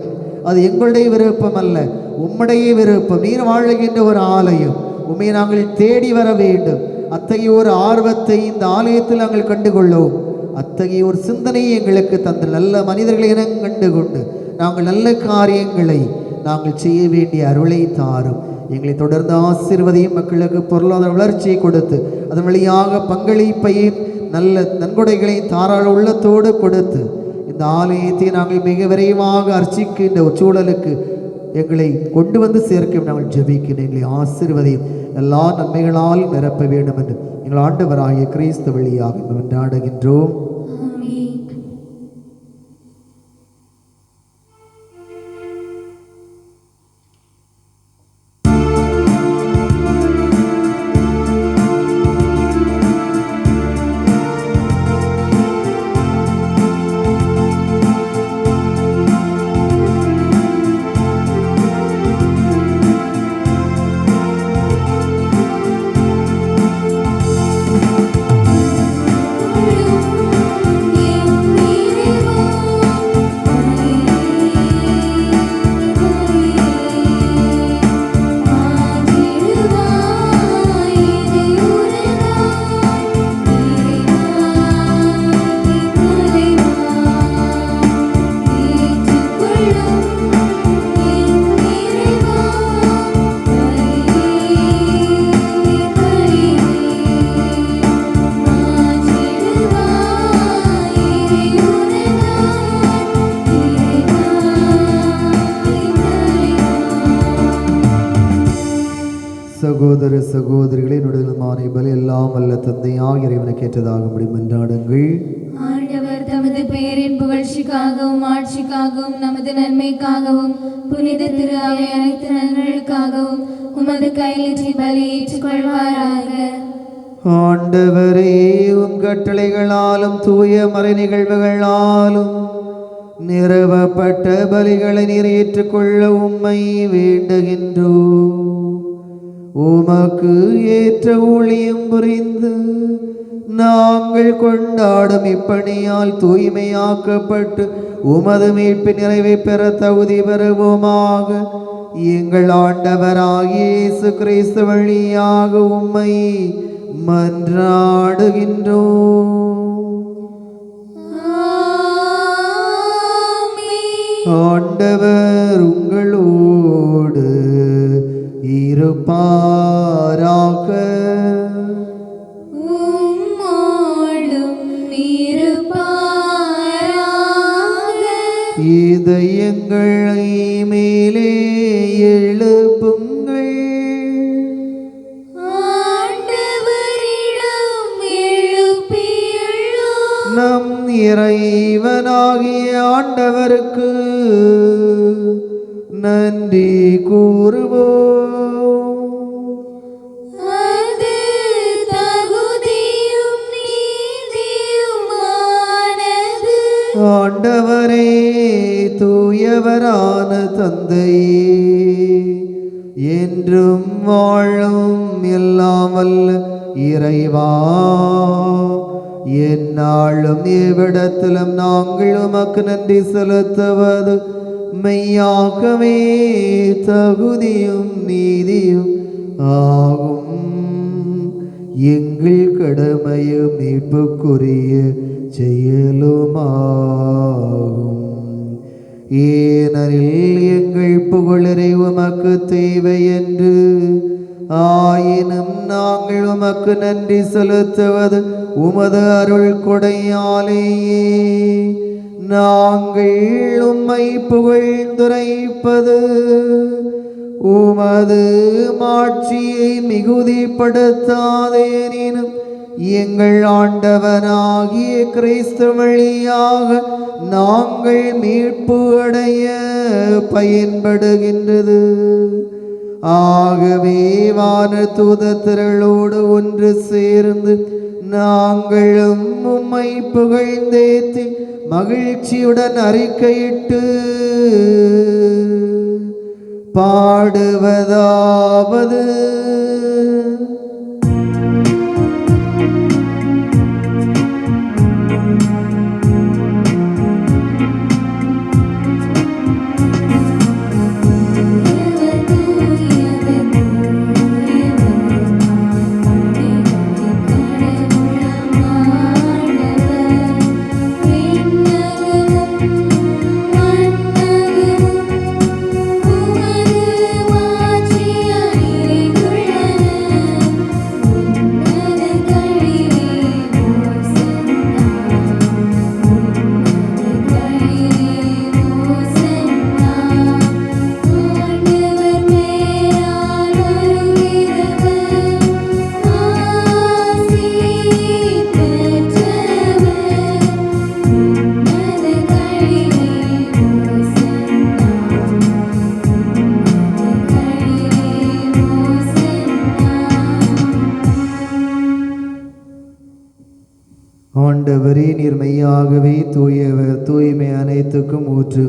அது எங்களுடைய விருப்பம் அல்ல, உம்முடைய விருப்பம். நீர் வாழுகின்ற ஒரு ஆலயம், உம்மை நாங்கள் தேடி வர வேண்டும். அத்தகைய ஒரு ஆர்வத்தை இந்த ஆலயத்தில் நாங்கள் கண்டுகொள்ளவும், அத்தகைய ஒரு சிந்தனையை எங்களுக்கு தந்த நல்ல மனிதர்களை என கண்டுகொண்டு நாங்கள் நல்ல காரியங்களை நாங்கள் செய்ய வேண்டிய அருளை தாரும். எங்களை தொடர்ந்து ஆசீர்வதியும். மக்களுக்கு பொருளாதார வளர்ச்சியை கொடுத்து அதன் வழியாக பங்களிப்பையும் நல்ல நன்கொடைகளையும் தாராள உள்ளத்தோடு கொடுத்து இந்த ஆலயத்தை நாங்கள் மிக விரைவாக அர்ச்சிக்கின்ற ஒரு சூழலுக்கு எங்களை கொண்டு வந்து சேர்க்க நாங்கள் ஜெபிக்கிறேன். எங்களை ஆசீர்வதியும், எல்லா நன்மைகளால் நிரப்ப வேண்டும் என்று எங்கள் ஆண்டவராகிய கிறிஸ்து வழியாக கொண்டாடுகின்றோம். சகோதர சகோதரிகளை நுடலுமான பலி எல்லாம் அல்ல தந்தையாக இறைவனுக்கு ஏற்றதாகும்படி மன்றாடுங்கள். ஆண்டவர் தமது பெயரின் புகழ்ச்சிக்காகவும் ஆட்சிக்காகவும் நமது நன்மைக்காகவும் புனித திரு அவை அனைத்து நன்மைகளுக்காகவும் உமது கையிலிற்றி பலி ஏற்றுக்கொள்வாராக. ஆண்டவரே, உம் கட்டளைகளாலும் தூய மறை நிகழ்வுகளாலும் நிறுவப்பட்ட பலிகளை நீர் ஏற்றுக்கொள்ள உம்மை வேண்டுகின்றோம். உமக்கு ஏற்ற ஊழியம் புரிந்து நாங்கள் கொண்டாடும் இப்பணியால் தூய்மையாக்கப்பட்டு உமது மீட்பின் நிறைவை பெற தகுதி பெறுவோமாக. எங்கள் ஆண்டவராகிய இயேசு கிறிஸ்து வழியாக உம்மை மன்றாடுகின்றோம். ஆண்டவர் உங்களோடு இருப்பாராக. இதயங்களை மேலே எழுப்புங்கள். நம் இறைவனாகிய ஆண்டவருக்கு நன்றி கூறுவோம். தூயவரான தந்தையே, என்றும் வாழும் எல்லாம் வல்ல இறைவா, எந்நாளும் எவ்விடத்திலும் நாங்கள் உமக்கு நன்றி செலுத்துவது மெய்யாகவே தகுதியும் நீதியும் ஆகும். எங்கள் கடமையும் மீட்புக்குரிய செயலுமாகும். ஏனெனில் எங்கள் புகழரை உமக்கு தேவை என்று, ஆயினும் நாங்கள் உமக்கு நன்றி செலுத்துவது உமது அருள் கொடையாலேயே. நாங்கள் உம்மை புகழ்ந்துரைப்பது உமது மாட்சியை மிகுதிப்படுத்தாதேனும் எங்கள் ஆண்டவனாகிய கிறிஸ்து வழியாக நாங்கள் மீட்பு அடைய பயன்படுகின்றது. ஆகவே வான தூதத்திரளோடு ஒன்று சேர்ந்து நாங்களும் உம்மை புகழ்ந்தேத்தி மகிழ்ச்சியுடன் அறிக்கையிட்டு பாடுவதாவது: ஆண்டவரே, நீர் மெய்யாகவே தூயவர், தூய்மை அனைத்துக்கும் ஊற்று.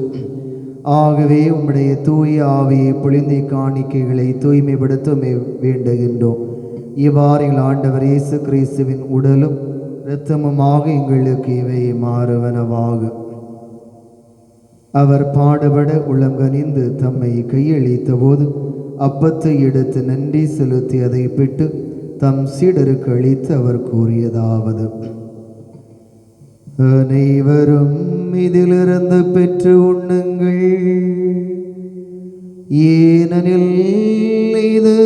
ஆகவே உம்முடைய தூய ஆவியை பொழிந்தி காணிக்கைகளை தூய்மைப்படுத்த வேண்டுகின்றோம். இவ்வாறு எங்கள் ஆண்டவர் இயேசு கிறிஸ்துவின் உடலும் இரத்தமுமாக எங்களுக்கு இவை மாறுவனவாக. அவர் பாடுபட உளம் கனிந்து தம்மை கையளித்த போது அப்பத்தை எடுத்து நன்றி செலுத்தி அதை பிட்டு தம் சீடருக்கு அளித்து அவர் கூறியதாவது: அனைவரும் இதிலிருந்து பெற்று உண்ணுங்கள், ஏனெனில் இது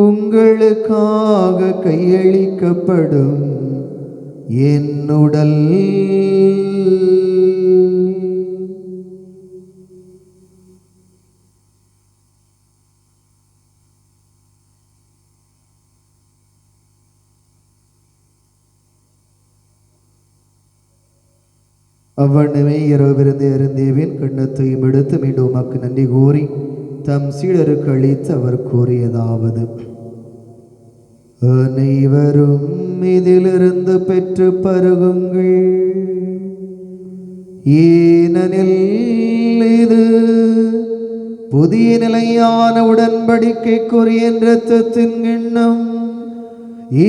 உங்களுக்காக கையளிக்கப்படும் என் உடல். அவ்வண்ணமே இரவிருந்து அருந்தேவின் கிண்ணத்தையும் எடுத்து மீண்டும் உமக்கு நன்றி கூறி தம் சீடருக்கு அளித்து அவர் கூறியதாவது: அனைவரும் இதிலிருந்து பெற்று பருகுங்கள், ஏனெனில் இது புதிய நிலையான உடன்படிக்கைக்குரிய இரத்தத்தின் கிண்ணம்.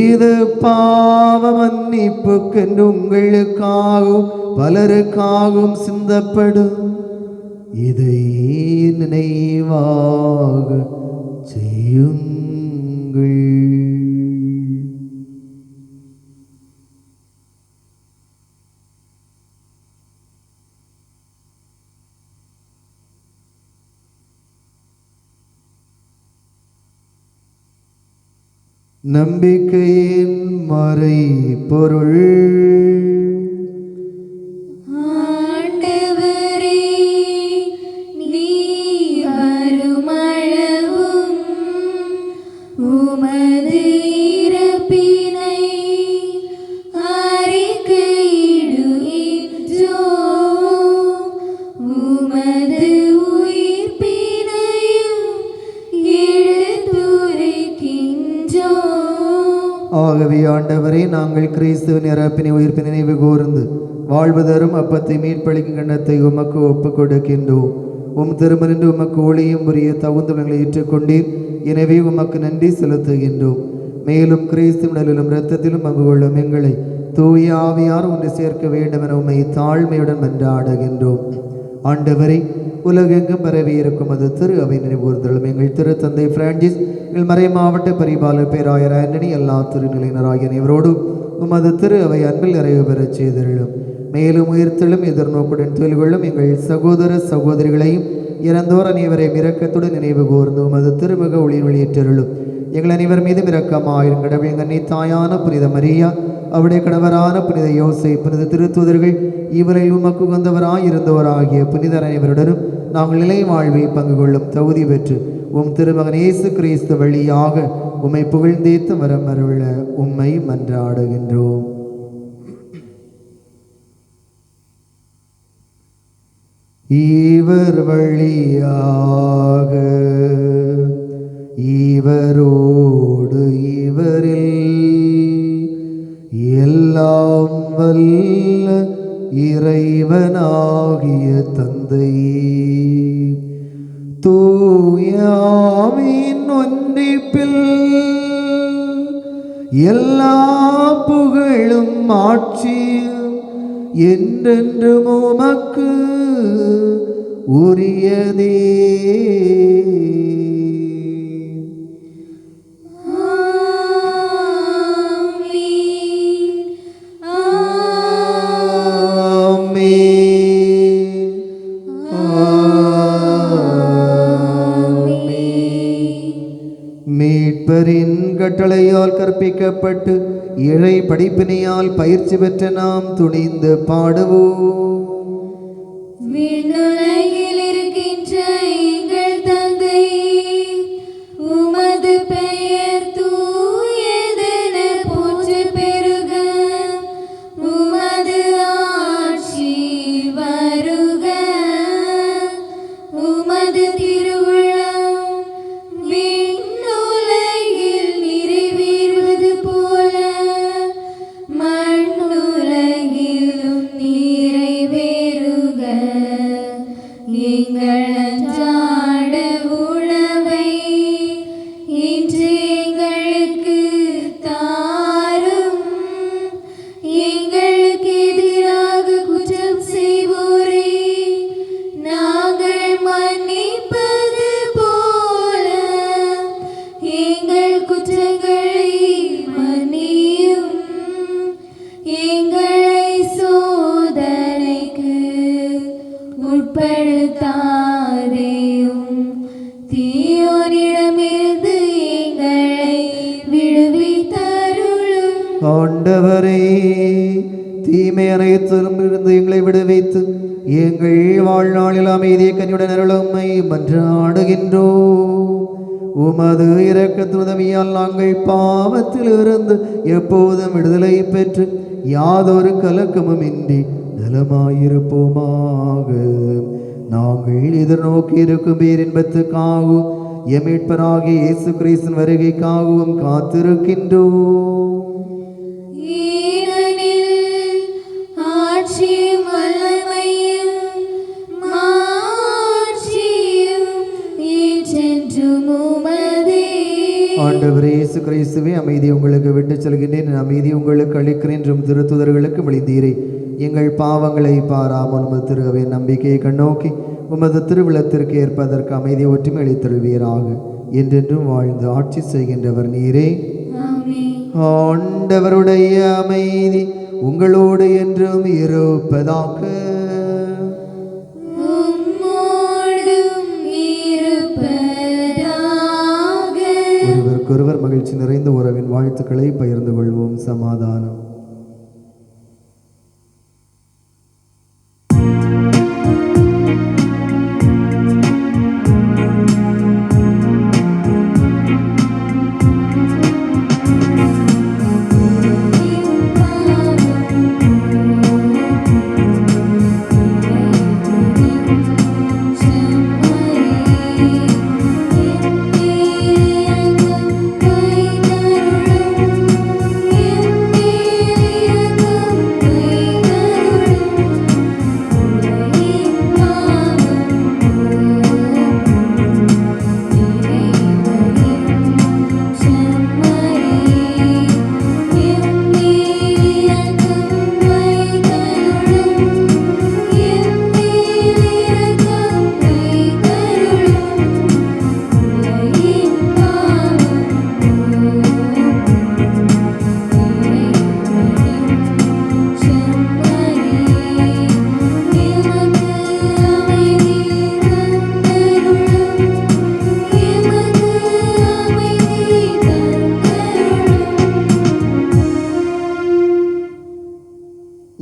இது பாவ மன்னிப்புக்கென்று உங்களுக்காகவும் பலருக்காகவும் சிந்தப்படும். இதை நினைவாக செய்யுங்கள். நம்பிக்கையின் மறை பொருள்: ஆண்டவரே, நீர் வருமளவும் உமது இறப்பினை அறிக்கையிடுகின்றோம், உமது உயிர்ப்பினையும் எடுத்துரைக்கின்றோம். ஆகவே ஆண்டவரே, நாங்கள் கிறிஸ்துவின் இறப்பினை உயிர்ப்பினை நினைவு கூர்ந்து வாழ்வு தரும் அப்பத்தை மீட்பளிக்கும் கண்ணத்தை உமக்கு ஒப்புக் கொடுக்கின்றோம். திருமணின்று உமக்கு ஒளியும் புரிய தகுந்தவர்களை ஏற்றுக்கொண்டீர். எனவே உமக்கு நன்றி செலுத்துகின்றோம். மேலும் கிறிஸ்து உடலிலும் இரத்தத்திலும் பங்கு கொள்ளும் எங்களை தூய ஆவியார் ஒன்று சேர்க்க வேண்டும் என உம்மை தாழ்மையுடன் மன்றாடுகின்றோம். ஆண்டவரை உலகெங்கும் பரவி இருக்கும் அது திரு அவை நினைவுறுத்தலும் எங்கள் திரு தந்தை பிரான்சிஸ், எங்கள் மறை மாவட்ட பரிபாலர் பேராயர் ஆண்டனி, எல்லா திருநிலையினராகிய அனைவரோடு உமது திரு அவை அன்பில் நிறைவு பெறச் செய்திருளும். மேலும் உயிர்த்தெழும் எதிர்நோக்குடன் தொழில் கொள்ளும் எங்கள் சகோதர சகோதரிகளையும் இறந்தோர் அனைவரையும் இரக்கத்துடன் நினைவு கூர்ந்து உமது திருமுக ஒளி வெளியேற்றருளும். எங்கள் அனைவர் மீதும் இரக்கமாயிரும். கடவுளின் அன்னை தாயான புனித மரியா, அவருடைய கணவரான புனித யோசை, புனித திருத்தூதர்கள், இவரில் உமக்கு உகந்தவராய் இருந்தவராகிய புனிதர் அனைவருடனும் நாங்கள் நிலை வாழ்வில் பங்கு கொள்ளும் தகுதி பெற்று திருமகன் இயேசு கிறிஸ்து வழியாக உம்மை புகழ்ந்தேத்து வரம் அருள உம்மை மன்றாடுகின்றோம். இவர் வழியாக இவரோடு இவரில் எல்லாம் வல்ல இறைவனாகிய தந்தை தூயாவின் ஒன்றிப்பில் எல்லா புகழும் ஆட்சியும் என்றென்றும் உமக்கு உரியதே. மீட்பரின் கட்டளையால் கற்பிக்கப்பட்டு இறை படிப்பினையால் பயிற்சி பெற்ற நாம் துணிந்து பாடுவோம். விண்ணுலகில் இருக்கின்ற எங்கள் தந்தை, உமது பெயர் தூயதென போற்றப் பெறுக. உமது ஆட்சி வருக. உமது திருவுளம் விண்ணுலகில் நிறைவேறுவது போல மண்ணுலகிலும் நிறைவேறுக. எங்கள் அன்றாட உணவை இன்று எங்களுக்கு தாரும். எங்களுக்கு எதிராக குற்றம் செய்வோரை நாங்கள் மன்னிப்பது போல எங்கள் குற்றங்களை மன்னியும். எங்களை சோதனைக்கு உட்படுத்தாதேயும், தீயோனிடமிருந்து எங்களை விடுவித்தருளும். ஆண்டவரே, தீமை அனைத்திலும் இருந்து எங்களை விடுவித்து எங்கள் வாழ்நாளில் அமைதியை கனியுடன் அருளும்மை மன்றாடுகின்றோம். உமது இரக்கத்தின் உதவியால் நாங்கள் பாவத்தில் இருந்து எப்போதும் விடுதலை பெற்று யாதொரு கலக்கமும் இன்றி நலமாயிருப்போமாக. நாங்கள் எதிர்நோக்கி இருக்கும் பேரின்பத்துக்காகவும் எமீட்பராகிய இயேசு கிறிஸ்துவின் வருகைக்காகவும் காத்திருக்கின்றோம். ஏனெனில் ஆட்சியும் வல்லமையும் மாட்சியும் என்றென்றும் உமதே. ஆண்டவரே இயேசு கிறிஸ்துவே, அமைதி உங்களுக்கு விட்டுச் செல்கின்றேன், அமைதி உங்களுக்கு அளிக்கிறேன் என்றும் திருத்துதர்களுக்கு விழித்தீரே. எங்கள் பாவங்களை பாராமல் உமது திருவை நம்பிக்கையை கண்ணோக்கி உமது திருவிழத்திற்கு ஏற்பதற்கு அமைதி ஒற்றுமை அளித்தருவீராக. என்றென்றும் வாழ்ந்து ஆட்சி செய்கின்றவர் நீரே. ஆண்டவருடைய அமைதி உங்களோடு என்றும் இருப்பதாக. ஒருவருக்கொருவர் மகிழ்ச்சி நிறைந்த உறவின் வாழ்த்துக்களை பகிர்ந்து கொள்வோம். சமாதானம். Yeah.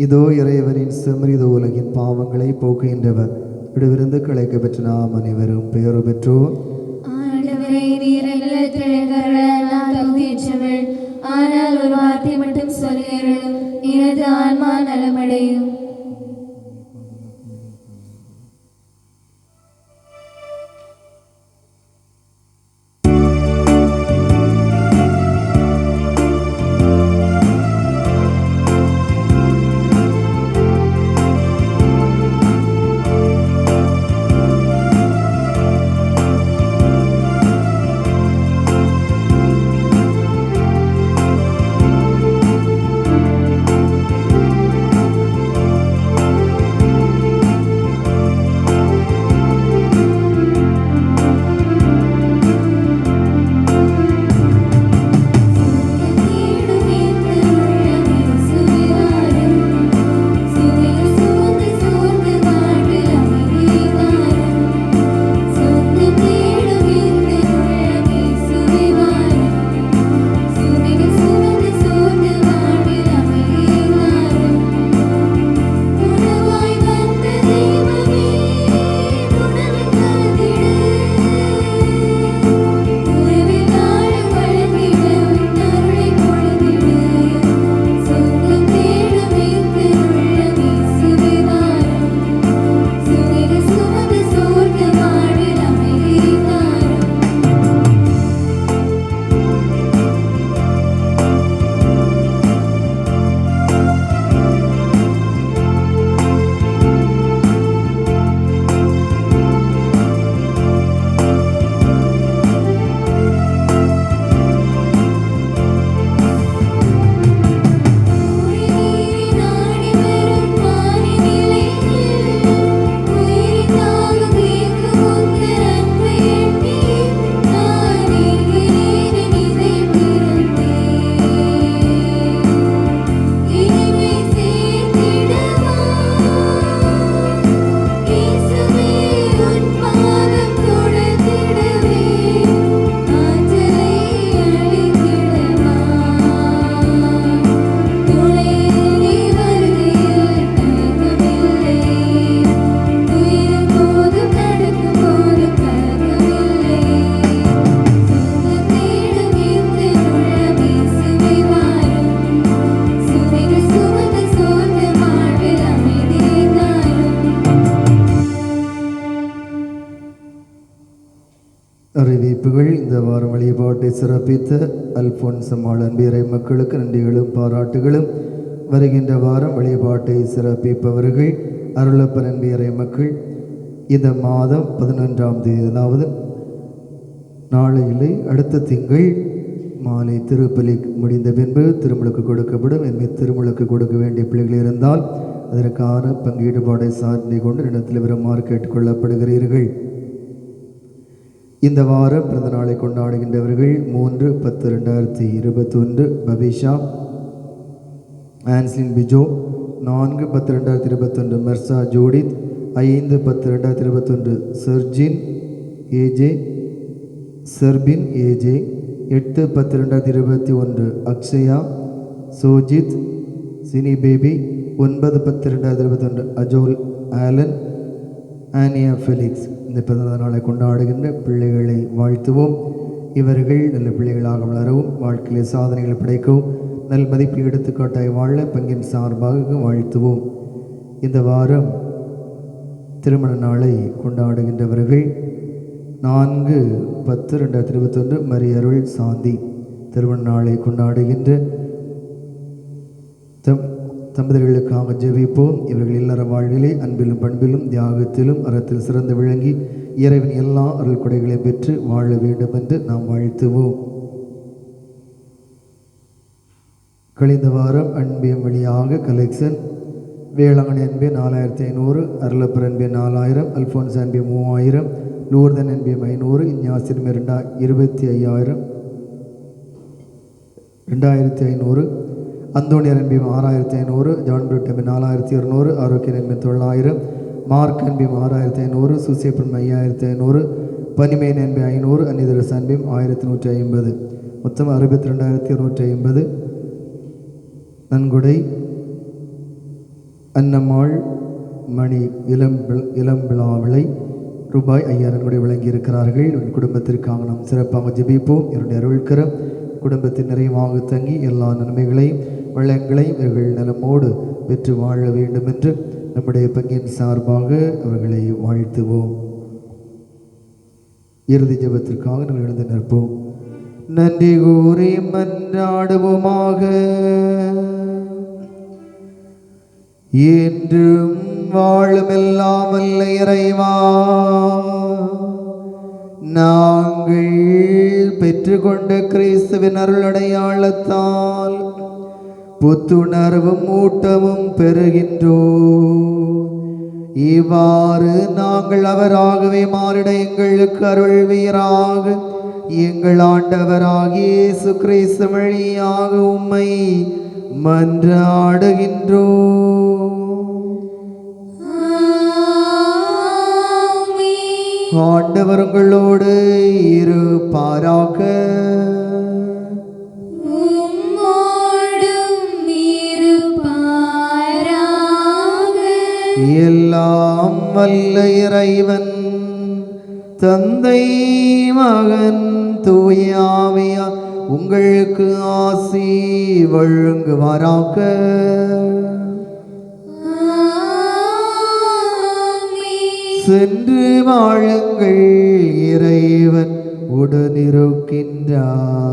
இதோ இறைவனின் செம்மறிதோ உலகின் பாவங்களை போக்குகின்றவர். விடுவிருந்து கிடைக்க பெற்ற நாம் அனைவரும் பெயர் பெற்றோர். ஆண்டவரே, நீர் இல்லத்திழங்கர நான் தகுதியற்றவள். ஆனால் ஒரு வார்த்தை மட்டும் சொல்லியருளும், எனது ஆன்மா நலமடையும். அறிவிப்புகள். இந்த வாரம் வழிபாட்டை சிறப்பித்த அல்போன்சம்மாள் அன்பியரை மக்களுக்கு நன்றிகளும் பாராட்டுகளும். வருகின்ற வாரம் வழிபாட்டை சிறப்பிப்பவர்கள் அருளப்பன் அன்பியரை மக்கள். இந்த மாதம் 11ஆம் தேதி, அதாவது நாளை இல்லை, அடுத்த திங்கள் மாலை திருப்பலி முடிந்த பின்பு திருமுழுக்கு கொடுக்கப்படும். இனிமேல் திருமுழுக்கு கொடுக்க வேண்டிய பிள்ளைகள் இருந்தால் அதற்கான பங்கீடுபாடை சார்ந்தை கொண்டு இடத்தில் வருமாறு கேட்டுக்கொள்ளப்படுகிறீர்கள். இந்த வாரம் பிறந்த நாளை கொண்டாடுகின்றவர்கள் 3/10/2021 Babisha Anslin Bijo, 4/10/2021 Mersa Jodith, 5/10/2021 Serbin A J, 8/10/2021 Akshaya Sojith Sini Baby, 9/10/2021 Ajol Alan Aniya Felix. இந்த பிறந்த நாளை கொண்டாடுகின்ற பிள்ளைகளை வாழ்த்துவோம். இவர்கள் நல்ல பிள்ளைகளாக வளரவும், வாழ்க்கையிலே சாதனைகளை படைக்கவும், நல் மதிப்பில் எடுத்துக்காட்டாய் வாழ பங்கின் சார்பாக வாழ்த்துவோம். இந்த வாரம் திருமண நாளை கொண்டாடுகின்றவர்கள் 4/10/2021 மரியருள் சாந்தி. திருமண நாளை கொண்டாடுகின்ற தம்பதிகளுக்காக ஜெபிப்போம். இவர்கள் இல்லற வாழ்விலே அன்பிலும் பண்பிலும் தியாகத்திலும் அறத்தில் சிறந்து விளங்கி இறைவன் எல்லா அருள் கொடைகளை பெற்று வாழ வேண்டும் என்று நாம் வாழ்த்துவோம். கழிந்த வாரம் அன்பியம் வழியாக கலெக்ஷன் வேளாங்கண்ணி அன்பியம் 4500, அருளப்பர் அன்பியம் 4000, அல்போன்ஸ் அன்பியம் 3000, லூர்தன் அன்பியம் 500, இஞ்ஞாசின் 2500, அந்தோணியர் அன்பியம் 6500, ஜான் பிரிட் அன்பியம் 4200, ஆரோக்கியன் அன்பியம் 900, மார்க் அன்பியம் 6500, சுசேப்பன் 5500, பனிமேன் அன்பியம் 500, அன்னிதரசு அன்பியம் 1150. மொத்தம் 62,250. நன்கொடை அன்னம்மாள் மணி இளம்பிளாவிளை ரூபாய் 5000 வழங்கியிருக்கிறார்கள். உன் குடும்பத்திற்காக நாம் சிறப்பாக ஜெபிப்போம். என்னுடைய அருள்கரம் குடும்பத்தின் நிறைவாக தங்கி எல்லா நன்மைகளையும் வளங்களையும் இவர்கள் நலமோடு பெற்று வாழ வேண்டும் என்று நம்முடைய பங்கின் சார்பாக அவர்களை வாழ்த்துவோம். இறுதி ஜெபத்திற்காக நாம் எழுந்து நிற்போம். நன்றி கூறி மன்றாடுவோமாக. என்றும் வாழுமெல்லாம் வல்ல இறைவா, நாங்கள் பெற்றுக்கொண்ட கிறிஸ்துவின் அருளடையாளத்தால் புத்துணர்வும் ஊட்டமும் பெறுகின்றோம். இவ்வாறு நாங்கள் அவராகவே மாறிட எங்களுக்கு அருள்வீராக. எங்கள் ஆண்டவராகிய இயேசு கிறிஸ்து வழியாக உம்மை மன்றாடுகின்றோம். ஆண்டவர் உங்களோடு இருப்பாராக. எல்லாம் வல்ல இறைவன் தந்தை மகன் தூய ஆவியார் உங்களுக்கு ஆசி வழங்குவாராக. சென்று வாழுங்கள், இறைவன் உடனிருக்கின்றார்.